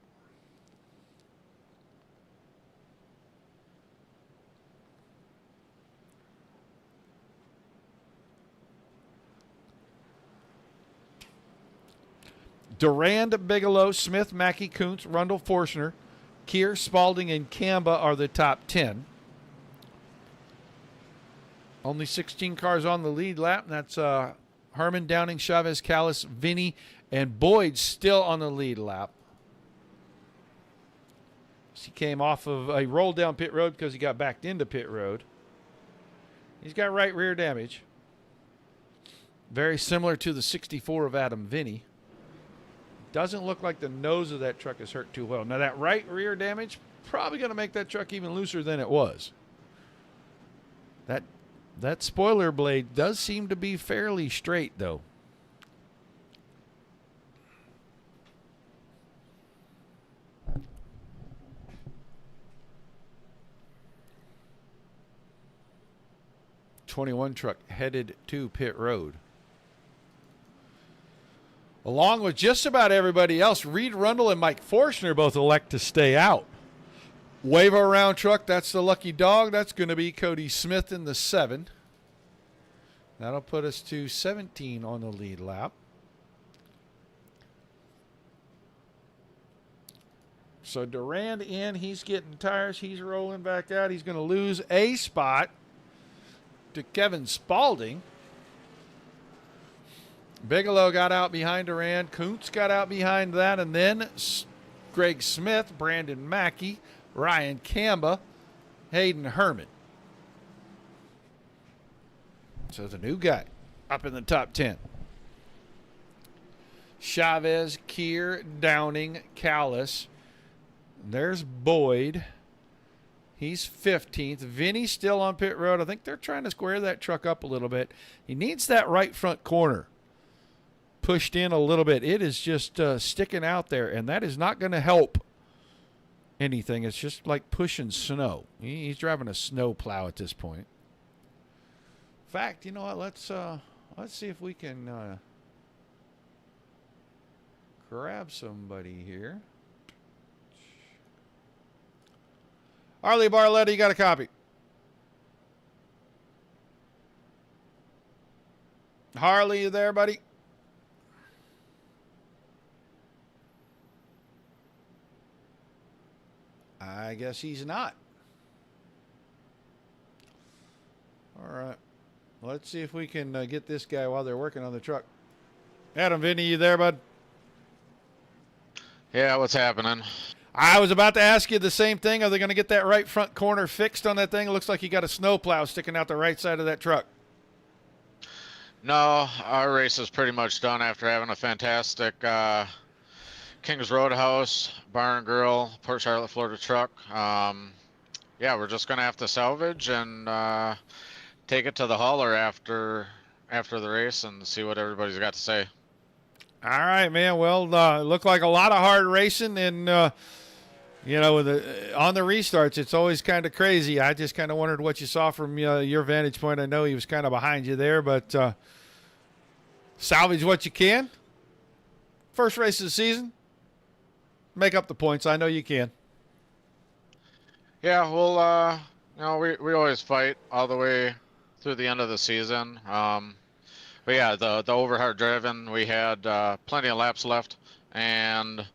Durand, Bigelow, Smith, Mackey, Kuntz, Rundle, Forstner, Keir, Spalding, and Kamba are the top 10. Only 16 cars on the lead lap. And that's Herman, Downing, Chavez, Callis, Vinny, and Boyd still on the lead lap. He came off of a rolled down pit road because he got backed into pit road. He's got right rear damage. Very similar to the 64 of Adam Vinny. Doesn't look like the nose of that truck is hurt too well. Now that right rear damage, probably going to make that truck even looser than it was. That spoiler blade does seem to be fairly straight though. '21 truck headed to pit road. Along with just about everybody else, Reed Rundle and Mike Forstner both elect to stay out. Wave around truck, that's the lucky dog. That's going to be Cody Smith in the 7. That'll put us to 17 on the lead lap. So Durand in, he's getting tires. He's rolling back out. He's going to lose a spot to Kevin Spaulding. Bigelow got out behind Durand. Kuntz got out behind that. And then Greg Smith, Brandon Mackey, Ryan Kamba, Hayden Herman. So the new guy up in the top 10. Chavez, Keir, Downing, Callis. There's Boyd. He's 15th. Vinny's still on pit road. I think they're trying to square that truck up a little bit. He needs that right front corner pushed in a little bit. It is just sticking out there, and that is not going to help anything. It's just like pushing snow. He's driving a snow plow at this point. In fact, you know what? Let's see if we can grab somebody here. Harley Barletta, you got a copy. Harley, you there, buddy? I guess he's not. All right. Let's see if we can get this guy while they're working on the truck. Adam Vinny, you there, bud? Yeah, what's happening? I was about to ask you the same thing. Are they going to get that right front corner fixed on that thing? It looks like you got a snowplow sticking out the right side of that truck. No, our race is pretty much done after having a fantastic Kings Roadhouse, Bar and Grill, Port Charlotte, Florida truck. Yeah, we're just going to have to salvage and take it to the hauler after the race and see what everybody's got to say. All right, man. Well, it looked like a lot of hard racing, and you know, with on the restarts, it's always kind of crazy. I just kind of wondered what you saw from your vantage point. I know he was kind of behind you there, but salvage what you can. First race of the season, make up the points. I know you can. Yeah, well, you know, we always fight all the way through the end of the season. But yeah, the overhard driven, we had plenty of laps left, and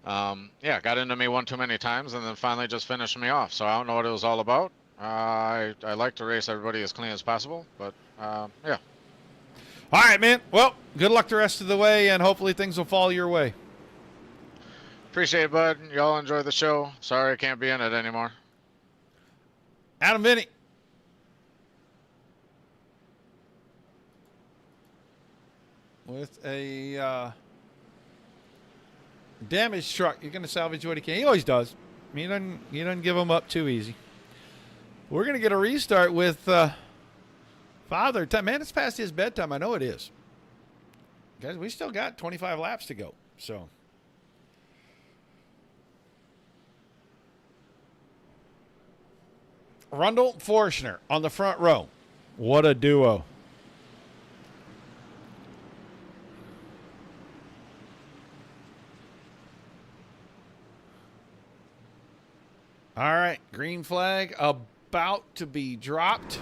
yeah, got into me one too many times, and then finally just finished me off. So I don't know what it was all about. I like to race everybody as clean as possible, but yeah. All right, man. Well, good luck the rest of the way, and hopefully things will fall your way. Appreciate it, bud. Y'all enjoy the show. Sorry I can't be in it anymore. Adam Vinny. With a damaged truck, you're going to salvage what he can. He always does. He doesn't give them up too easy. We're going to get a restart with Father Time. Man, it's past his bedtime. I know it is. Guys, we still got 25 laps to go. So Rundle, Forstner on the front row. What a duo. All right, green flag about to be dropped.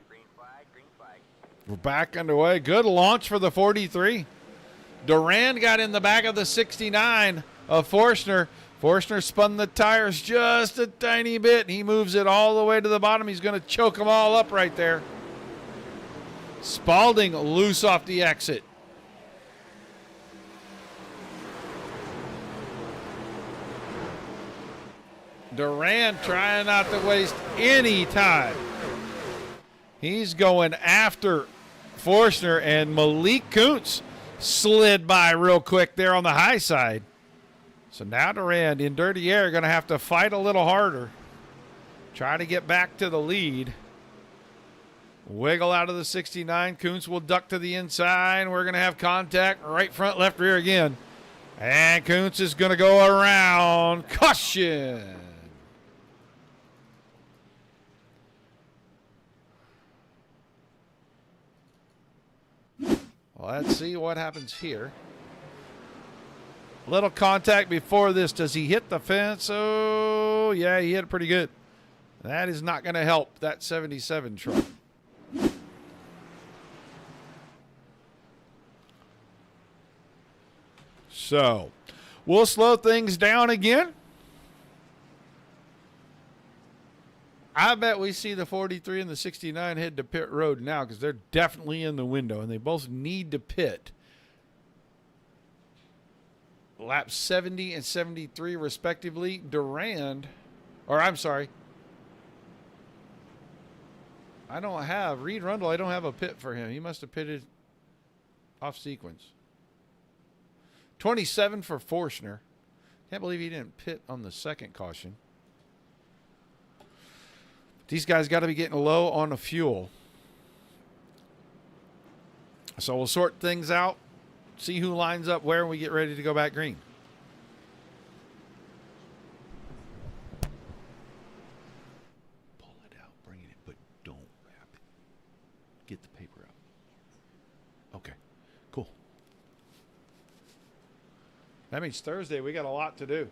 Green flag. We're back underway. Good launch for the 43. Durand got in the back of the 69 of Forstner. Forstner spun the tires just a tiny bit. He moves it all the way to the bottom. He's going to choke them all up right there. Spalding loose off the exit. Durand trying not to waste any time. He's going after Forstner, and Malik Kuntz slid by real quick there on the high side. So now Durand in dirty air going to have to fight a little harder. Try to get back to the lead. Wiggle out of the 69. Kuntz will duck to the inside. We're going to have contact right front, left rear again. And Kuntz is going to go around. Caution. Well, let's see what happens here. Little contact before this. Does he hit the fence? Oh, yeah, he hit it pretty good. That is not going to help that 77 truck. So, we'll slow things down again. I bet we see the 43 and the 69 head to pit road now because they're definitely in the window, and they both need to pit. Laps 70 and 73 respectively. Durand, or I'm sorry, I don't have Reed Rundle. I don't have a pit for him. He must have pitted off sequence. 27 for Forstner. Can't believe he didn't pit on the second caution. These guys got to be getting low on the fuel. So we'll sort things out. See who lines up where when we get ready to go back green. Pull it out, bring it in, but don't wrap it. Get the paper out. Okay, cool. That means Thursday we got a lot to do.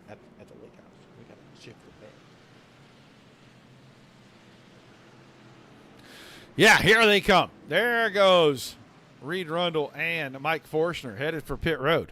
At the lake house, we got to shift the bed. Yeah, here they come. There goes Reed Rundle and Mike Forstner headed for pit road.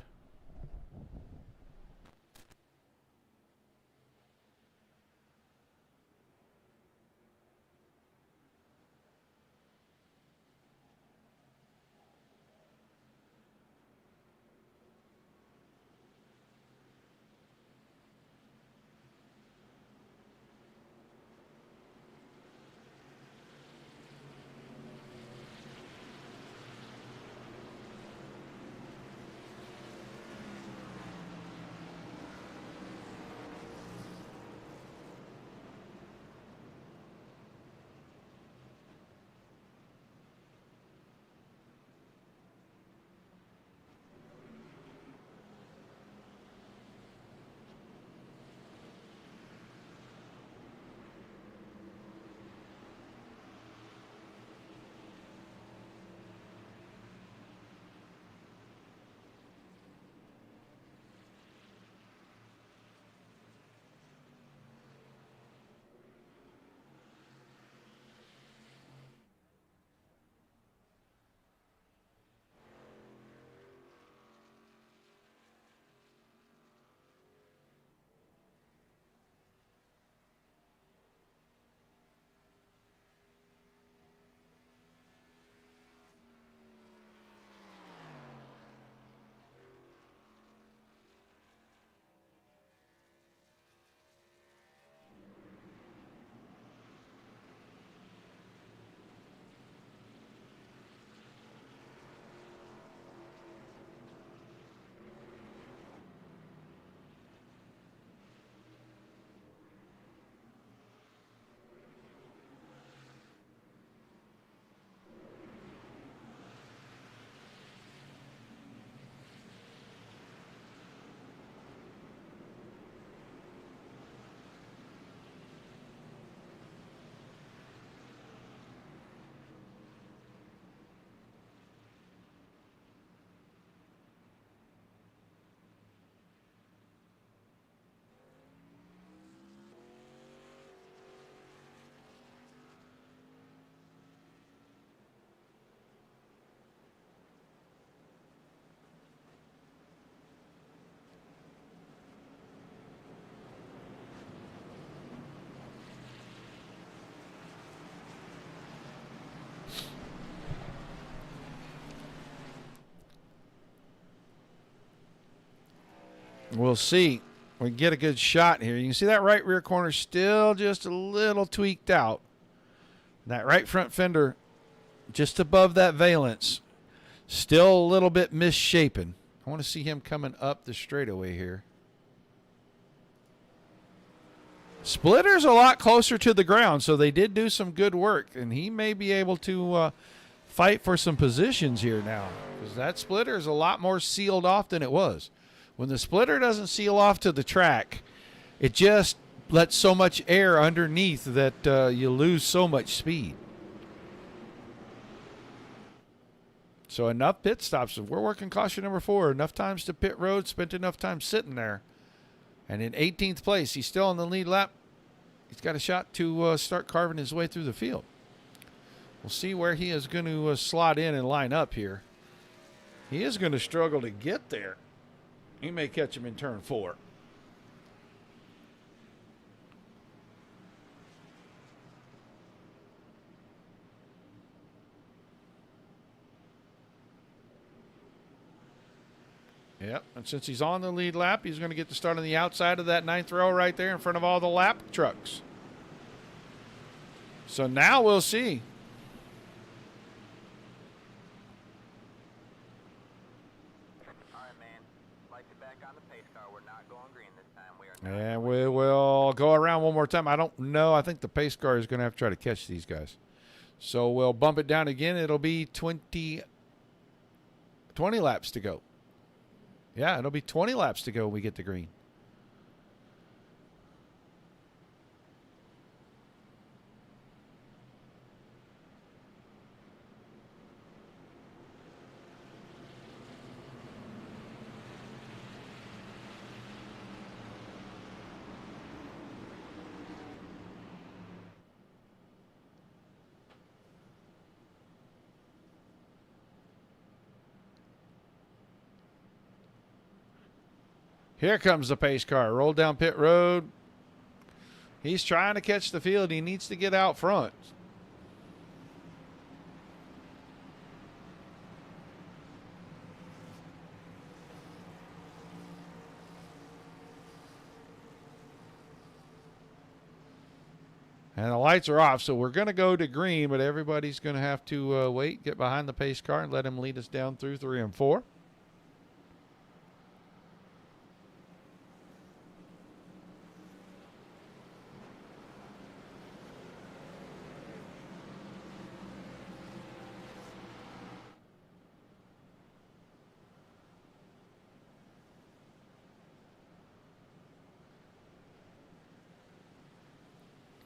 We'll see. We can get a good shot here. You can see that right rear corner still just a little tweaked out. That right front fender just above that valence, still a little bit misshapen. I want to see him coming up the straightaway here. Splitter's a lot closer to the ground, so they did do some good work, and he may be able to fight for some positions here now, because that splitter is a lot more sealed off than it was. When the splitter doesn't seal off to the track, it just lets so much air underneath that you lose so much speed. So enough pit stops. If we're working caution number 4, enough times to pit road, spent enough time sitting there. And in 18th place, he's still on the lead lap. He's got a shot to start carving his way through the field. We'll see where he is going to slot in and line up here. He is going to struggle to get there. He may catch him in turn 4. Yep, and since he's on the lead lap, he's going to get to start on the outside of that 9th row right there in front of all the lap trucks. So now we'll see. All right, man. Like to back on the pace car. We're not going green this time. We are not. And we will go around one more time. I don't know. I think the pace car is going to have to try to catch these guys. So we'll bump it down again. It'll be 20 laps to go. Yeah, it'll be 20 laps to go when we get to green. Here comes the pace car. Roll down pit road. He's trying to catch the field. He needs to get out front. And the lights are off, so we're going to go to green, but everybody's going to have to wait, get behind the pace car, and let him lead us down through 3 and 4.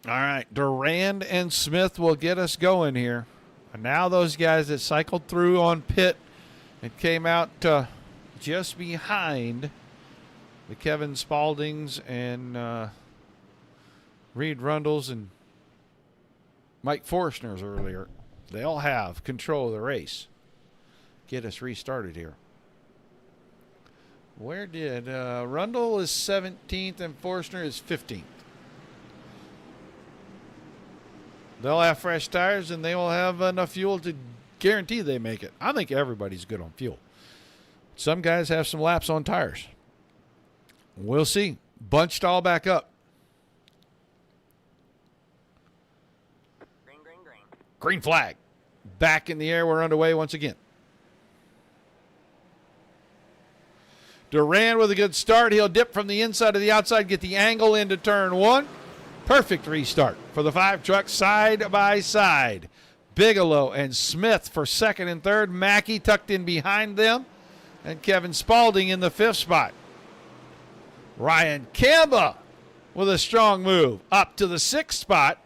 All right, Durand and Smith will get us going here. And now those guys that cycled through on pit and came out just behind the Kevin Spaldings and Reed Rundles and Mike Forstner's earlier, they'll have control of the race. Get us restarted here. Where did Rundle is 17th and Forstner is 15th. They'll have fresh tires, and they will have enough fuel to guarantee they make it. I think everybody's good on fuel. Some guys have some laps on tires. We'll see. Bunched all back up. Green, green, green. Green flag. Back in the air. We're underway once again. Durand with a good start. He'll dip from the inside to the outside, get the angle into turn 1. Perfect restart for the 5 trucks side by side. Bigelow and Smith for 2nd and 3rd. Mackey tucked in behind them. And Kevin Spalding in the 5th spot. Ryan Kamba with a strong move up to the 6th spot.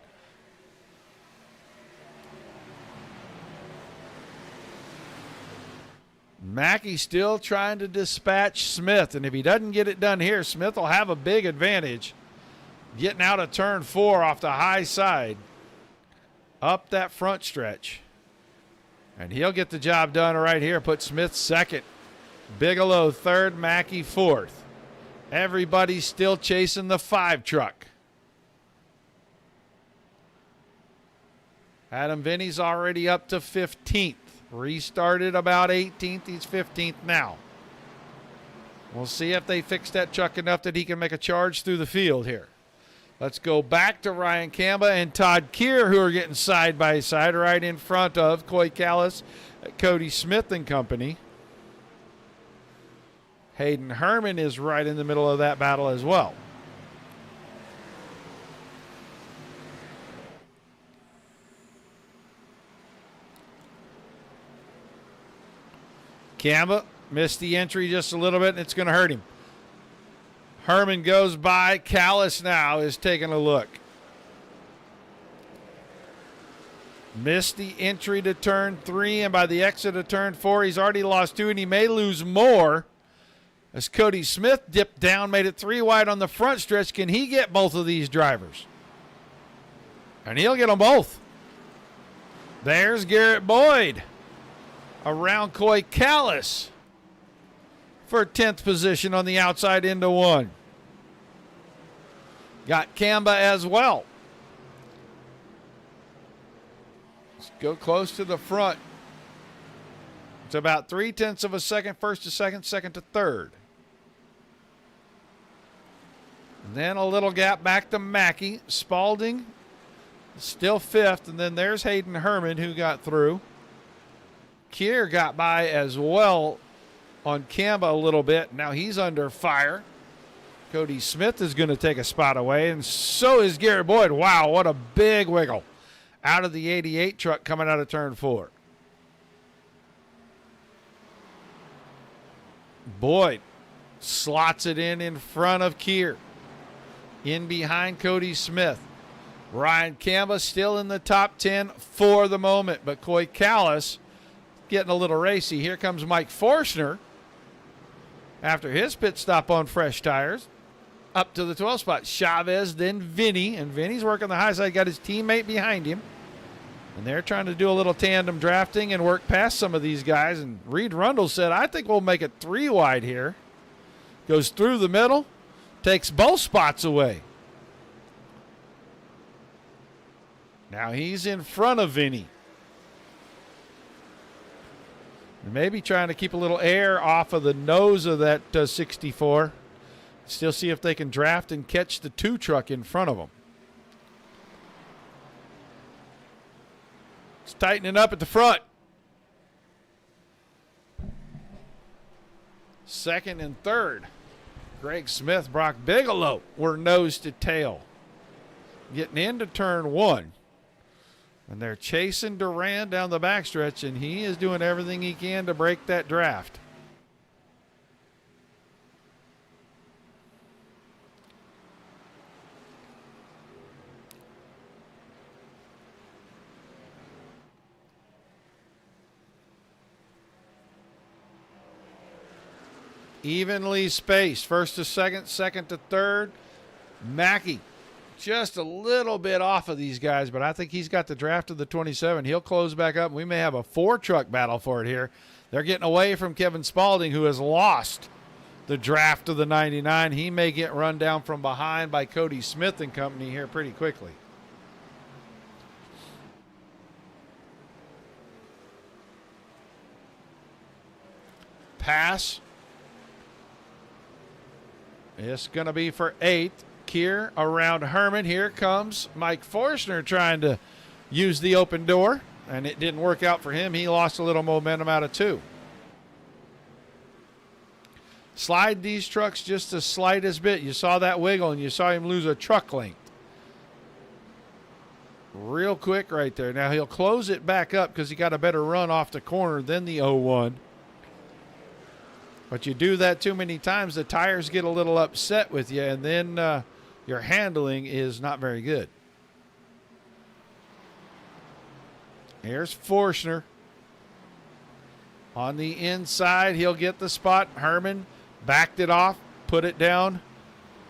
Mackey still trying to dispatch Smith. And if he doesn't get it done here, Smith will have a big advantage. Getting out of turn 4 off the high side. Up that front stretch. And he'll get the job done right here. Put Smith 2nd. Bigelow 3rd. Mackey 4th. Everybody's still chasing the 5 truck. Adam Vinny's already up to 15th. Restarted about 18th. He's 15th now. We'll see if they fix that truck enough that he can make a charge through the field here. Let's go back to Ryan Kamba and Todd Keir, who are getting side by side right in front of Coy Callis, Cody Smith and company. Hayden Herman is right in the middle of that battle as well. Kamba missed the entry just a little bit, and it's going to hurt him. Herman goes by. Callis now is taking a look. Missed the entry to turn 3, and by the exit of turn 4, he's already lost 2, and he may lose more as Cody Smith dipped down, made it 3 wide on the front stretch. Can he get both of these drivers? And he'll get them both. There's Garrett Boyd around Coy Callis for 10th position on the outside into 1. Got Kamba as well. Let's go close to the front. It's about 0.3 of a second, first to second, second to third. And then a little gap back to Mackey. Spalding still 5th, and then there's Hayden Herman who got through. Keir got by as well on Kamba a little bit. Now he's under fire. Cody Smith is going to take a spot away, and so is Garrett Boyd. Wow, what a big wiggle out of the 88 truck coming out of turn 4. Boyd slots it in front of Keir. In behind Cody Smith. Ryan Kamba still in the top 10 for the moment, but Coy Callis getting a little racy. Here comes Mike Forstner after his pit stop on fresh tires. Up to the 12th spot. Chavez, then Vinny, and Vinny's working the high side, got his teammate behind him. And they're trying to do a little tandem drafting and work past some of these guys. And Reed Rundle said, I think we'll make it 3 wide here. Goes through the middle, takes both spots away. Now he's in front of Vinny. Maybe trying to keep a little air off of the nose of that 64. Still see if they can draft and catch the 2 truck in front of them. It's tightening up at the front. Second and third. Greg Smith, Brock Bigelow were nose to tail. Getting into turn 1. And they're chasing Duran down the backstretch, and he is doing everything he can to break that draft. Evenly spaced. First to second, second to third. Mackey just a little bit off of these guys, but I think he's got the draft of the 27. He'll close back up. We may have a 4-truck battle for it here. They're getting away from Kevin Spalding, who has lost the draft of the 99. He may get run down from behind by Cody Smith and company here pretty quickly. Pass. It's going to be for 8th. Keir around Herman. Here comes Mike Forstner trying to use the open door, and it didn't work out for him. He lost a little momentum out of 2. Slide these trucks just the slightest bit. You saw that wiggle, and you saw him lose a truck length. Real quick right there. Now he'll close it back up because he got a better run off the corner than the 01. But you do that too many times, the tires get a little upset with you, and then your handling is not very good. Here's Forstner. On the inside, he'll get the spot. Herman backed it off, put it down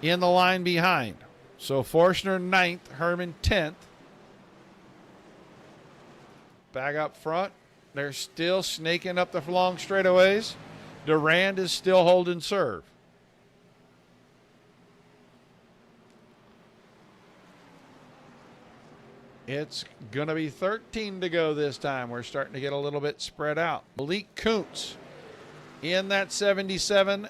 in the line behind. So Forstner 9th, Herman 10th. Back up front. They're still snaking up the long straightaways. Durand is still holding serve. It's going to be 13 to go this time. We're starting to get a little bit spread out. Malik Kuntz in that 77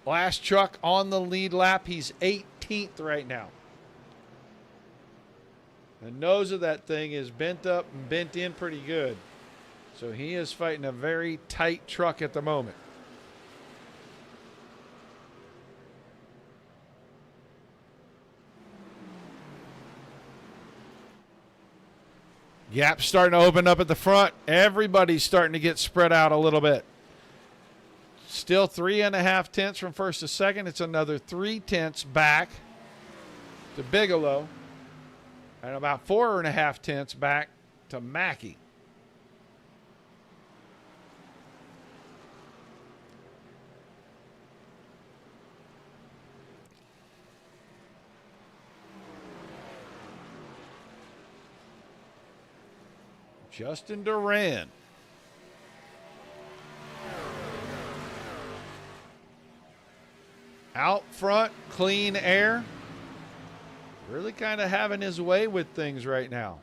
Last truck on the lead lap. He's 18th right now. The nose of that thing is bent up and bent in pretty good. So he is fighting a very tight truck at the moment. Gap starting to open up at the front. Everybody's starting to get spread out a little bit. Still 3.5 tenths from first to second. It's another 3 tenths back to Bigelow. And about 4.5 tenths back to Mackey. Justin Duran. Out front, clean air. Really kind of having his way with things right now.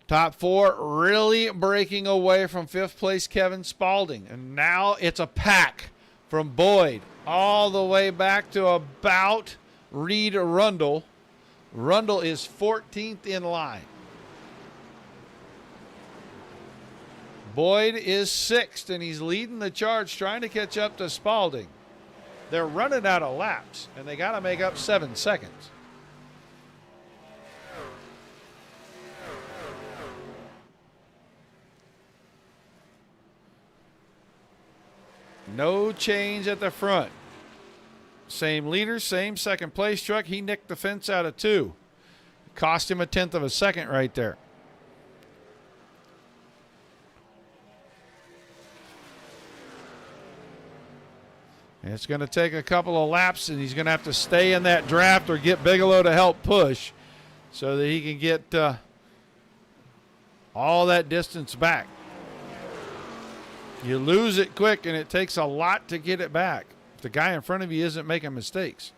Top four really breaking away from fifth place Kevin Spaulding. And now it's a pack from Boyd all the way back to about Reed Rundle. Rundle is 14th in line. Boyd is 6th, and he's leading the charge trying to catch up to Spaulding. They're running out of laps, and they got to make up 7 seconds. No change at the front. Same leader, same second place truck. He nicked the fence out of 2. Cost him 1/10 of a second right there. And it's going to take a couple of laps, and he's going to have to stay in that draft or get Bigelow to help push so that he can get all that distance back. You lose it quick, and it takes a lot to get it back if the guy in front of you isn't making mistakes.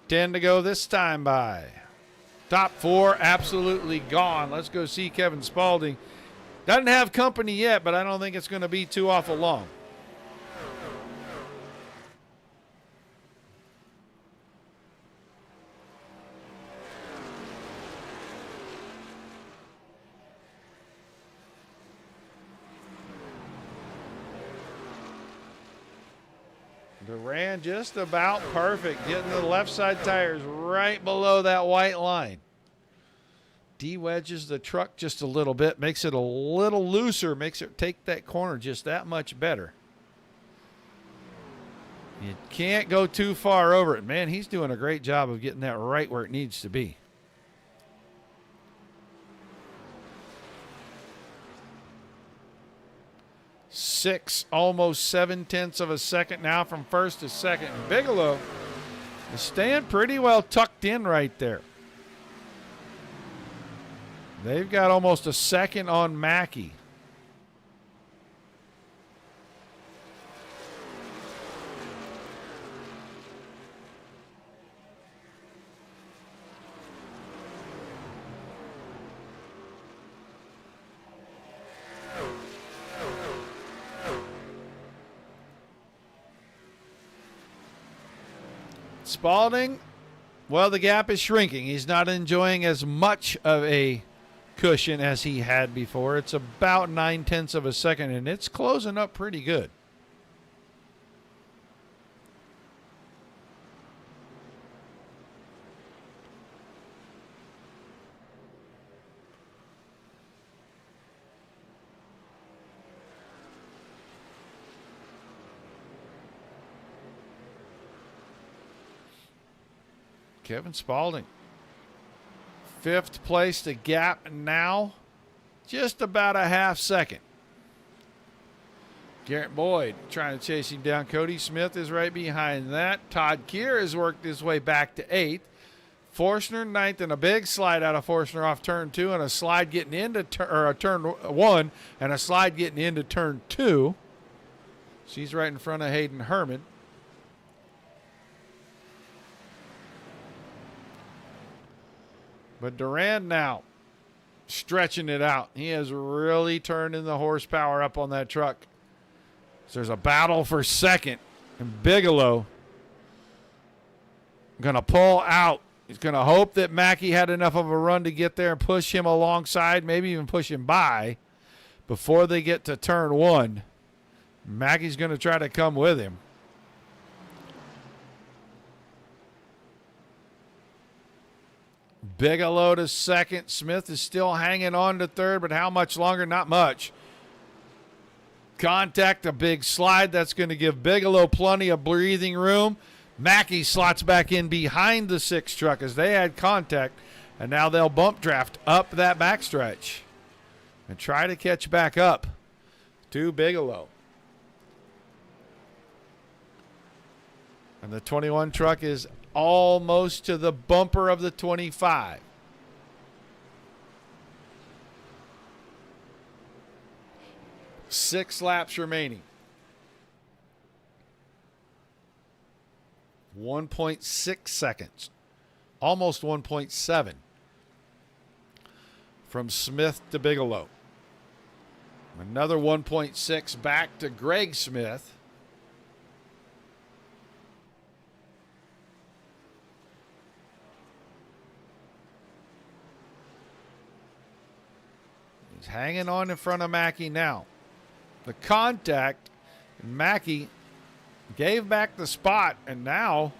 10 to go this time by. Top 4 absolutely gone. Let's go see Kevin Spaulding. Doesn't have company yet, but I don't think it's going to be too awful long. Duran just about perfect, getting the left side tires right below that white line. De-wedges the truck just a little bit, makes it a little looser, makes it take that corner just that much better. You can't go too far over it. Man, he's doing a great job of getting that right where it needs to be. Almost 7/10 of a second now from first to second. And Bigelow is staying pretty well tucked in right there. They've got almost a second on Mackey. Spaulding, well, the gap is shrinking. He's not enjoying as much of a cushion as he had before. It's about 9/10 of a second, and it's closing up pretty good. Kevin Spaulding, 5th place to gap now, just about a half second. Garrett Boyd trying to chase him down. Cody Smith is right behind that. Todd Keir has worked his way back to 8th. Forstner ninth, and a big slide out of Forstner off turn 2, and a slide getting into turn 1, and a slide getting into turn 2. She's right in front of Hayden Herman. But Durand now stretching it out. He has really turning the horsepower up on that truck. So there's a battle for second, and Bigelow going to pull out. He's going to hope that Mackey had enough of a run to get there and push him alongside, maybe even push him by before they get to turn 1. Mackey's going to try to come with him. Bigelow to second. Smith is still hanging on to third, but how much longer? Not much. Contact, a big slide. That's going to give Bigelow plenty of breathing room. Mackey slots back in behind the 6 truck as they had contact, and now they'll bump draft up that backstretch and try to catch back up to Bigelow. And the 21 truck is almost to the bumper of the 25. Six laps remaining. 1.6 seconds. Almost 1.7 from Smith to Bigelow. Another 1.6 back to Greg Smith. He's hanging on in front of Mackey now. The contact, Mackey gave back the spot, and now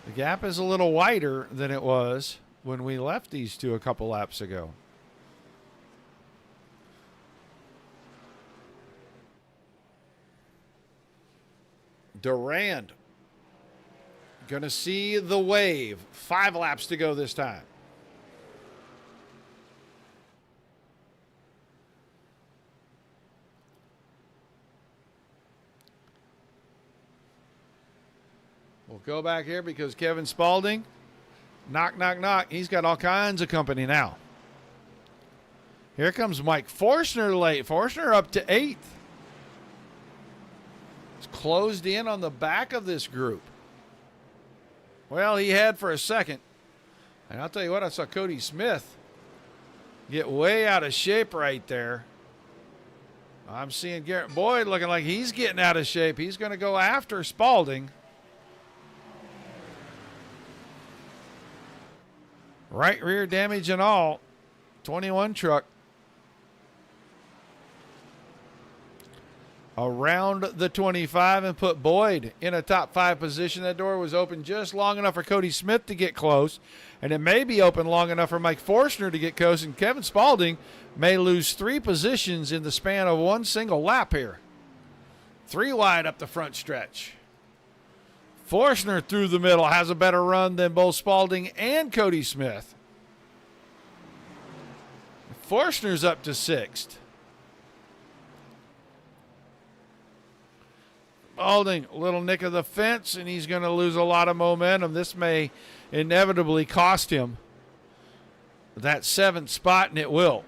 the gap is a little wider than it was when we left these two a couple laps ago. Durand going to see the wave. 5 laps to go this time. We'll go back here because Kevin Spaulding, knock, knock, knock. He's got all kinds of company now. Here comes Mike Forstner late. Forstner up to 8th. It's closed in on the back of this group. Well, he had for a second. And I'll tell you what, I saw Cody Smith get way out of shape right there. I'm seeing Garrett Boyd looking like he's getting out of shape. He's going to go after Spaulding. Right rear damage and all. 21 truck. Around the 25 and put Boyd in a top 5 position. That door was open just long enough for Cody Smith to get close. And it may be open long enough for Mike Forstner to get close. And Kevin Spaulding may lose 3 positions in the span of one single lap here. 3 wide up the front stretch. Forstner through the middle has a better run than both Spaulding and Cody Smith. Forstner's up to 6th. Spaulding, little nick of the fence, and he's going to lose a lot of momentum. This may inevitably cost him that 7th spot, and it will.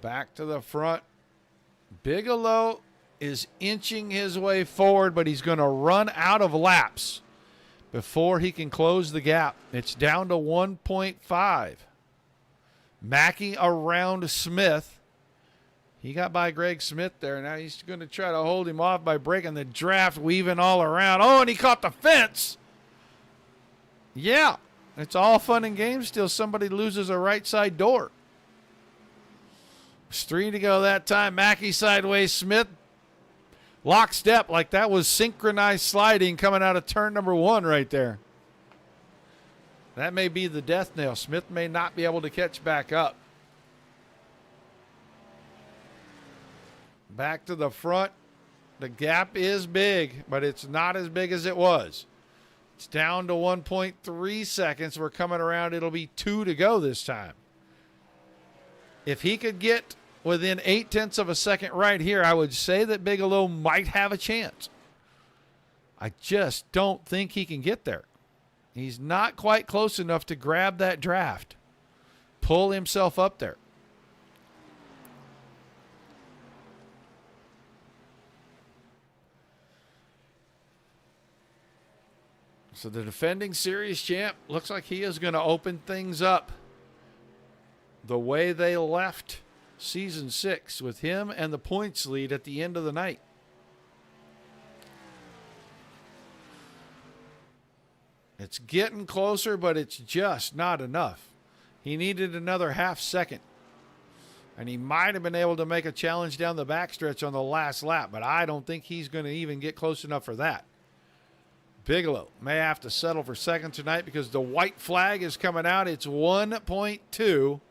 Back to the front. Bigelow is inching his way forward, but he's going to run out of laps before he can close the gap. It's down to 1.5. Mackey around Smith. He got by Greg Smith there. Now he's going to try to hold him off by breaking the draft, weaving all around. Oh, and he caught the fence. Yeah, it's all fun and games till somebody loses a right side door. 3 to go that time. Mackey sideways. Smith lockstep like that was synchronized sliding coming out of turn number 1 right there. That may be the death nail. Smith may not be able to catch back up. Back to the front. The gap is big, but it's not as big as it was. It's down to 1.3 seconds. We're coming around. It'll be 2 to go this time. If he could get within 0.8 of a second right here, I would say that Bigelow might have a chance. I just don't think he can get there. He's not quite close enough to grab that draft, pull himself up there. So the defending series champ looks like he is going to open things up the way they left season 6, with him and the points lead at the end of the night. It's getting closer, but it's just not enough. He needed another half second, and he might have been able to make a challenge down the backstretch on the last lap, but I don't think he's going to even get close enough for that. Bigelow may have to settle for second tonight because the white flag is coming out. It's 1.2.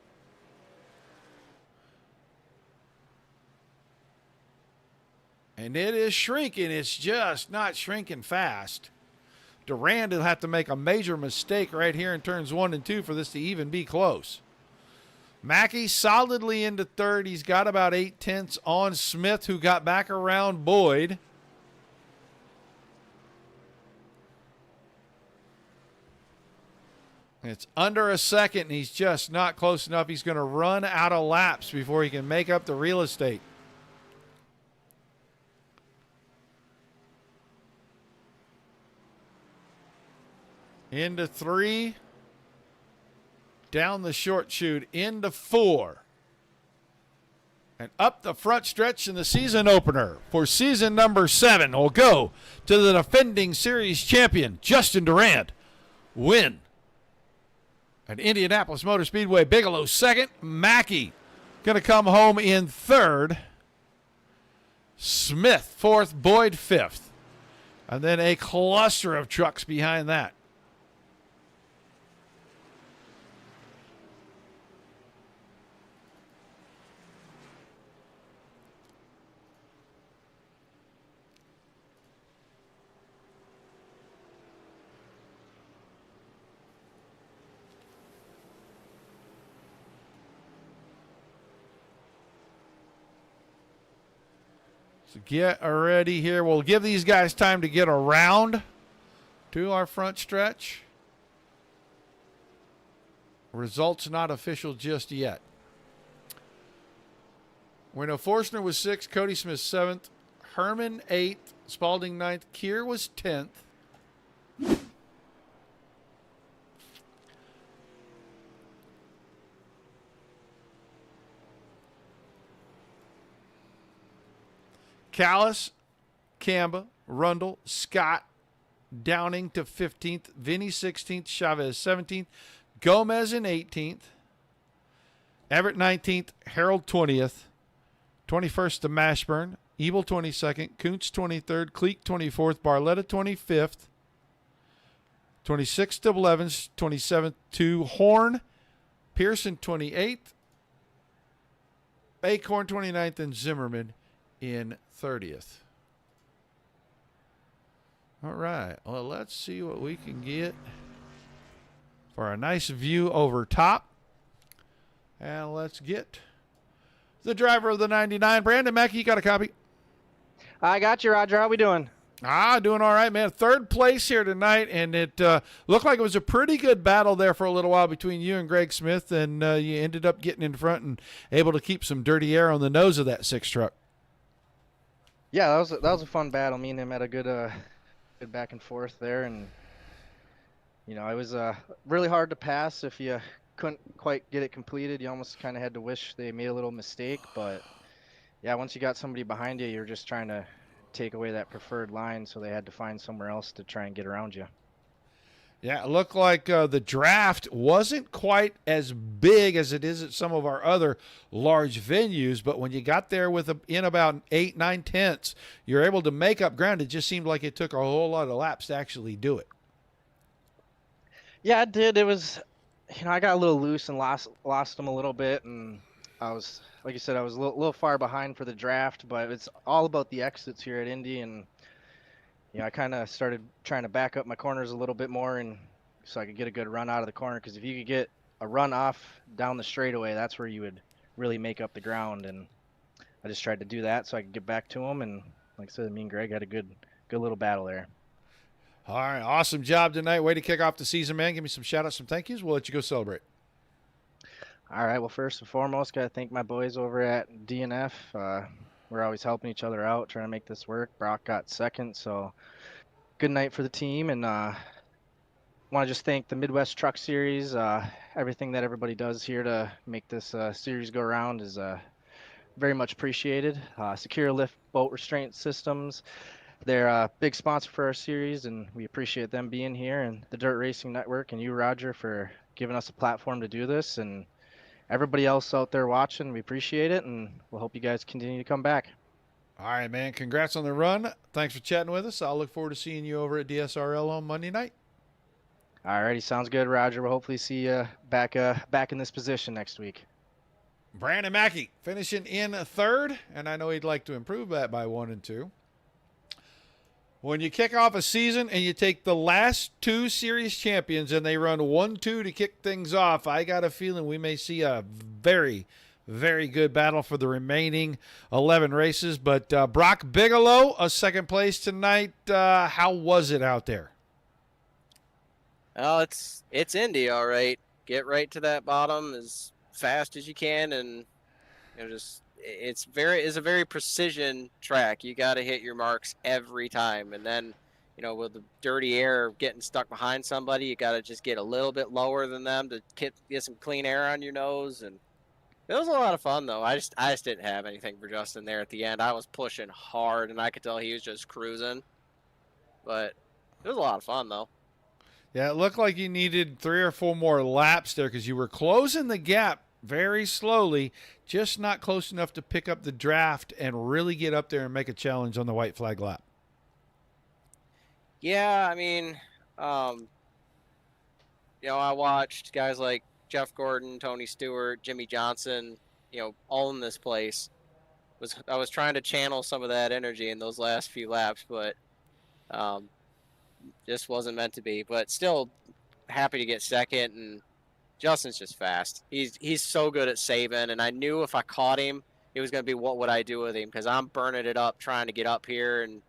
And it is shrinking. It's just not shrinking fast. Durand will have to make a major mistake right here in turns 1 and 2 for this to even be close. Mackey solidly into third. He's got about 0.8 on Smith, who got back around Boyd. It's under a second, and he's just not close enough. He's going to run out of laps before he can make up the real estate. Into 3. Down the short chute. Into 4. And up the front stretch in the season opener for season number 7 will go to the defending series champion, Justin Durand. Win at Indianapolis Motor Speedway. Bigelow second. Mackey going to come home in third. Smith fourth. Boyd fifth. And then a cluster of trucks behind that. So get ready here. We'll give these guys time to get around to our front stretch. Results not official just yet. We know Forstner was 6th, Cody Smith 7th, Herman 8th, Spalding 9th, Keir was 10th. Callis, Camba, Rundle, Scott, Downing to 15th, Vinny 16th, Chavez 17th, Gomez in 18th, Everett 19th, Harold 20th, 21st to Mashburn, Ebel 22nd, Kuntz 23rd, Cleek 24th, Barletta 25th, 26th to Blevins, 27th to Horn, Pearson 28th, Acorn 29th, and Zimmerman in 30th. All right, well, let's see what we can get for a nice view over top. And let's get the driver of the 99. Brandon Mackey, you got a copy? I got you, Roger. How we doing? Doing all right, man. Third place here tonight, and it looked like it was a pretty good battle there for a little while between you and Greg Smith, and you ended up getting in front and able to keep some dirty air on the nose of that 6 truck. Yeah, that was a fun battle. Me and him had a good back and forth there, and you know, it was really hard to pass if you couldn't quite get it completed. You almost kind of had to wish they made a little mistake, but yeah, once you got somebody behind you, you're just trying to take away that preferred line, so they had to find somewhere else to try and get around you. Yeah, it looked like the draft wasn't quite as big as it is at some of our other large venues, but when you got there in about 8, 9 tenths, you're able to make up ground. It just seemed like it took a whole lot of laps to actually do it. Yeah, it did. It was, you know, I got a little loose and lost them a little bit, and I was, like you said, I was a little far behind for the draft, but it's all about the exits here at Indy, and you know, I kind of started trying to back up my corners a little bit more, and so I could get a good run out of the corner, because if you could get a run off down the straightaway, that's where you would really make up the ground. And I just tried to do that so I could get back to him. And like I said, me and Greg had a good little battle there. All right, awesome job tonight. Way to kick off the season, man. Give me some shout-outs, some thank yous. We'll let you go celebrate. All right. Well, first and foremost, got to thank my boys over at DNF. We're always helping each other out, trying to make this work. Brock got second, so good night for the team. And want to just thank the Midwest Truck Series. Everything that everybody does here to make this series go around is very much appreciated. SecureALift boat restraint systems. They're a big sponsor for our series, and we appreciate them being here. And the Dirt Racing Network and you, Roger, for giving us a platform to do this. And everybody else out there watching, we appreciate it, and we'll hope you guys continue to come back. All right, man. Congrats on the run. Thanks for chatting with us. I'll look forward to seeing you over at DSRL on Monday night. All righty, sounds good, Roger. We'll hopefully see you back in this position next week. Brandon Mackey finishing in third, and I know he'd like to improve that by 1 and 2. When you kick off a season and you take the last 2 series champions and they run 1-2 to kick things off, I got a feeling we may see a very, very good battle for the remaining 11 races. But Brock Bigelow, a second place tonight. How was it out there? Oh, it's Indy, all right. Get right to that bottom as fast as you can, and just it's a very precision track. You got to hit your marks every time, and then with the dirty air getting stuck behind somebody, you got to just get a little bit lower than them to get some clean air on your nose. And it was a lot of fun, though. I just didn't have anything for Justin there at the end. I was pushing hard, and I could tell he was just cruising, but it was a lot of fun, though. Yeah, it looked like you needed 3 or 4 more laps there because you were closing the gap very slowly, just not close enough to pick up the draft and really get up there and make a challenge on the white flag lap. Yeah, I mean, I watched guys like Jeff Gordon, Tony Stewart, Jimmy Johnson, all in this place. I was trying to channel some of that energy in those last few laps, but just wasn't meant to be. But still happy to get second, and Justin's just fast. He's so good at saving, and I knew if I caught him, it was going to be what would I do with him, because I'm burning it up trying to get up here. And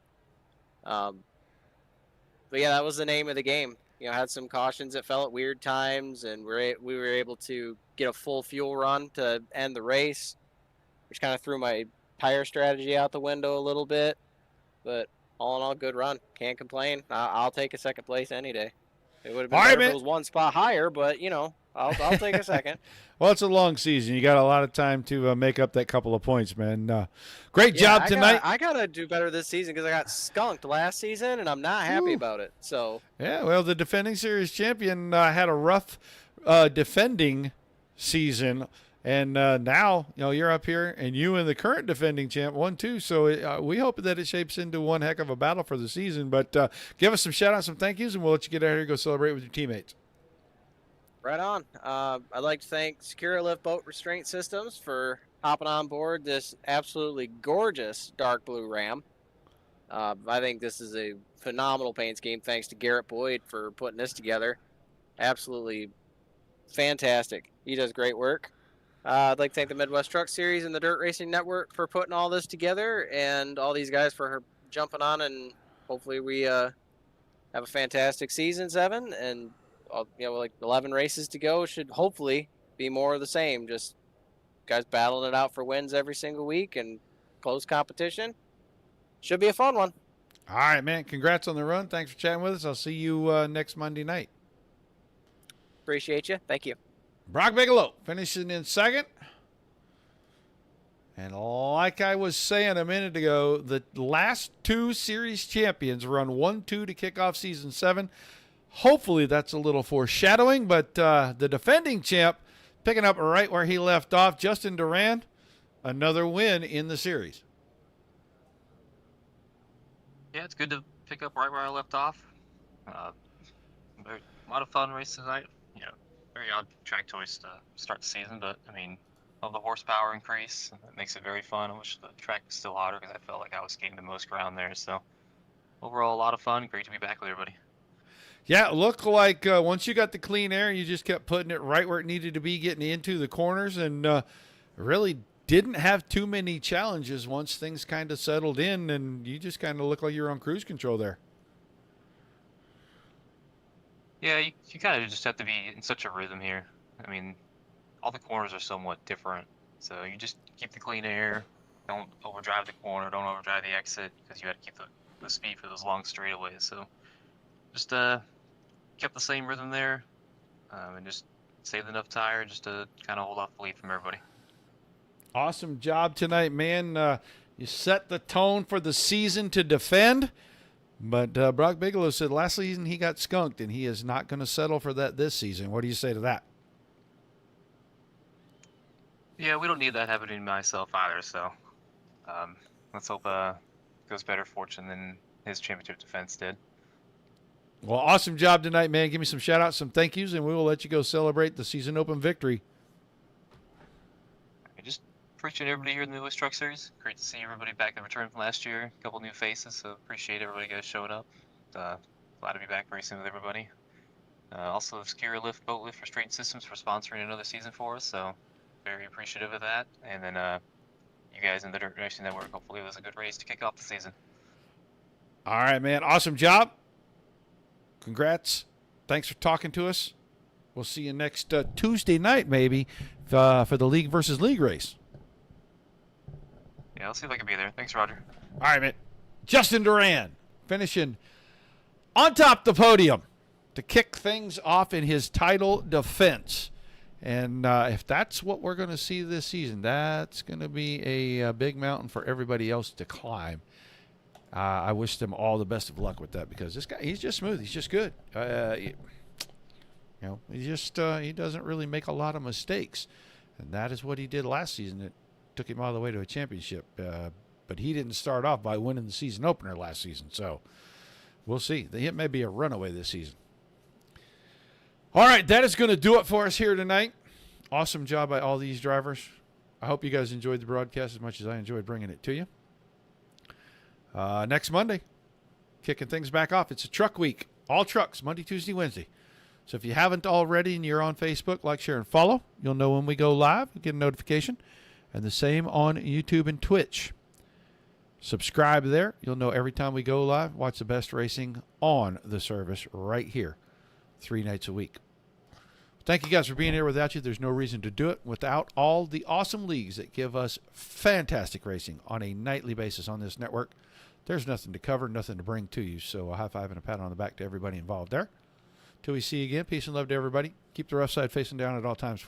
but yeah, that was the name of the game. Had some cautions that fell at weird times, and we were able to get a full fuel run to end the race, which kind of threw my tire strategy out the window a little bit. But all in all, good run. Can't complain. I'll take a second place any day. It would have been better if it was one spot higher, but I'll take a second. Well, it's a long season. You got a lot of time to make up that couple of points, man. Great job tonight. I gotta do better this season because I got skunked last season, and I'm not happy about it. So yeah, well, the defending series champion had a rough defending season, and now you're up here, and you and the current defending champ won too. So we hope that it shapes into one heck of a battle for the season. But give us some shout outs, some thank yous, and we'll let you get out here and go celebrate with your teammates. Right on. I'd like to thank SecureALift Boat Restraint Systems for hopping on board this absolutely gorgeous dark blue Ram. I think this is a phenomenal paint scheme. Thanks to Garrett Boyd for putting this together. Absolutely fantastic. He does great work. I'd like to thank the Midwest Truck Series and the Dirt Racing Network for putting all this together, and all these guys for jumping on, and hopefully we have a fantastic season 7, and like 11 races to go should hopefully be more of the same. Just guys battling it out for wins every single week and close competition. Should be a fun one. All right, man. Congrats on the run. Thanks for chatting with us. I'll see you next Monday night. Appreciate you. Thank you. Brock Bigelow finishing in second. And like I was saying a minute ago, the last 2 series champions run 1-2 to kick off season 7. Hopefully that's a little foreshadowing, but the defending champ picking up right where he left off, Justin Duran, another win in the series. Yeah, it's good to pick up right where I left off. A lot of fun race tonight. Very odd track choice to start the season, but I mean, love the horsepower increase. It makes it very fun. I wish the track was still hotter because I felt like I was gaining the most ground there. So overall, a lot of fun. Great to be back with everybody. Yeah, it looked like once you got the clean air, you just kept putting it right where it needed to be, getting into the corners. And really didn't have too many challenges once things kind of settled in, and you just kind of looked like you were on cruise control there. Yeah, you kind of just have to be in such a rhythm here. I mean, all the corners are somewhat different, so you just keep the clean air. Don't overdrive the corner. Don't overdrive the exit because you got to keep the speed for those long straightaways. So just kept the same rhythm there, and just saved enough tire just to kind of hold off the lead from everybody. Awesome job tonight, man. You set the tone for the season to defend. But Brock Bigelow said last season he got skunked, and he is not going to settle for that this season. What do you say to that? Yeah, we don't need that happening to myself either. So let's hope goes better fortune than his championship defense did. Well, awesome job tonight, man. Give me some shout-outs, some thank yous, and we will let you go celebrate the season open victory. Just appreciate everybody here in the Midwest Truck Series. Great to see everybody back in return from last year. A couple new faces, so appreciate everybody guys showing up. Glad to be back racing with everybody. Also, SecureALift Boat Lift Restraint Systems for sponsoring another season for us, so very appreciative of that. And then you guys in the Dirt Racing Network, hopefully it was a good race to kick off the season. All right, man. Awesome job. Congrats. Thanks for talking to us. We'll see you next Tuesday night, maybe, for the League versus League race. Yeah, I'll see if I can be there. Thanks, Roger. All right, man. Justin Duran finishing on top of the podium to kick things off in his title defense. And if that's what we're going to see this season, that's going to be a big mountain for everybody else to climb. I wish them all the best of luck with that, because this guy, he's just smooth. He's just good. He doesn't really make a lot of mistakes. And that is what he did last season. It took him all the way to a championship. But he didn't start off by winning the season opener last season. So we'll see. It may be a runaway this season. All right, that is going to do it for us here tonight. Awesome job by all these drivers. I hope you guys enjoyed the broadcast as much as I enjoyed bringing it to you. Next Monday, kicking things back off. It's a truck week. All trucks, Monday, Tuesday, Wednesday. So if you haven't already and you're on Facebook, like, share, and follow, you'll know when we go live. You'll get a notification. And the same on YouTube and Twitch. Subscribe there. You'll know every time we go live. Watch the best racing on the service right here, 3 nights a week. Thank you guys for being here. Without you, there's no reason to do it. Without all the awesome leagues that give us fantastic racing on a nightly basis on this network, there's nothing to cover, nothing to bring to you. So a high five and a pat on the back to everybody involved there. Till we see you again, peace and love to everybody. Keep the rough side facing down at all times.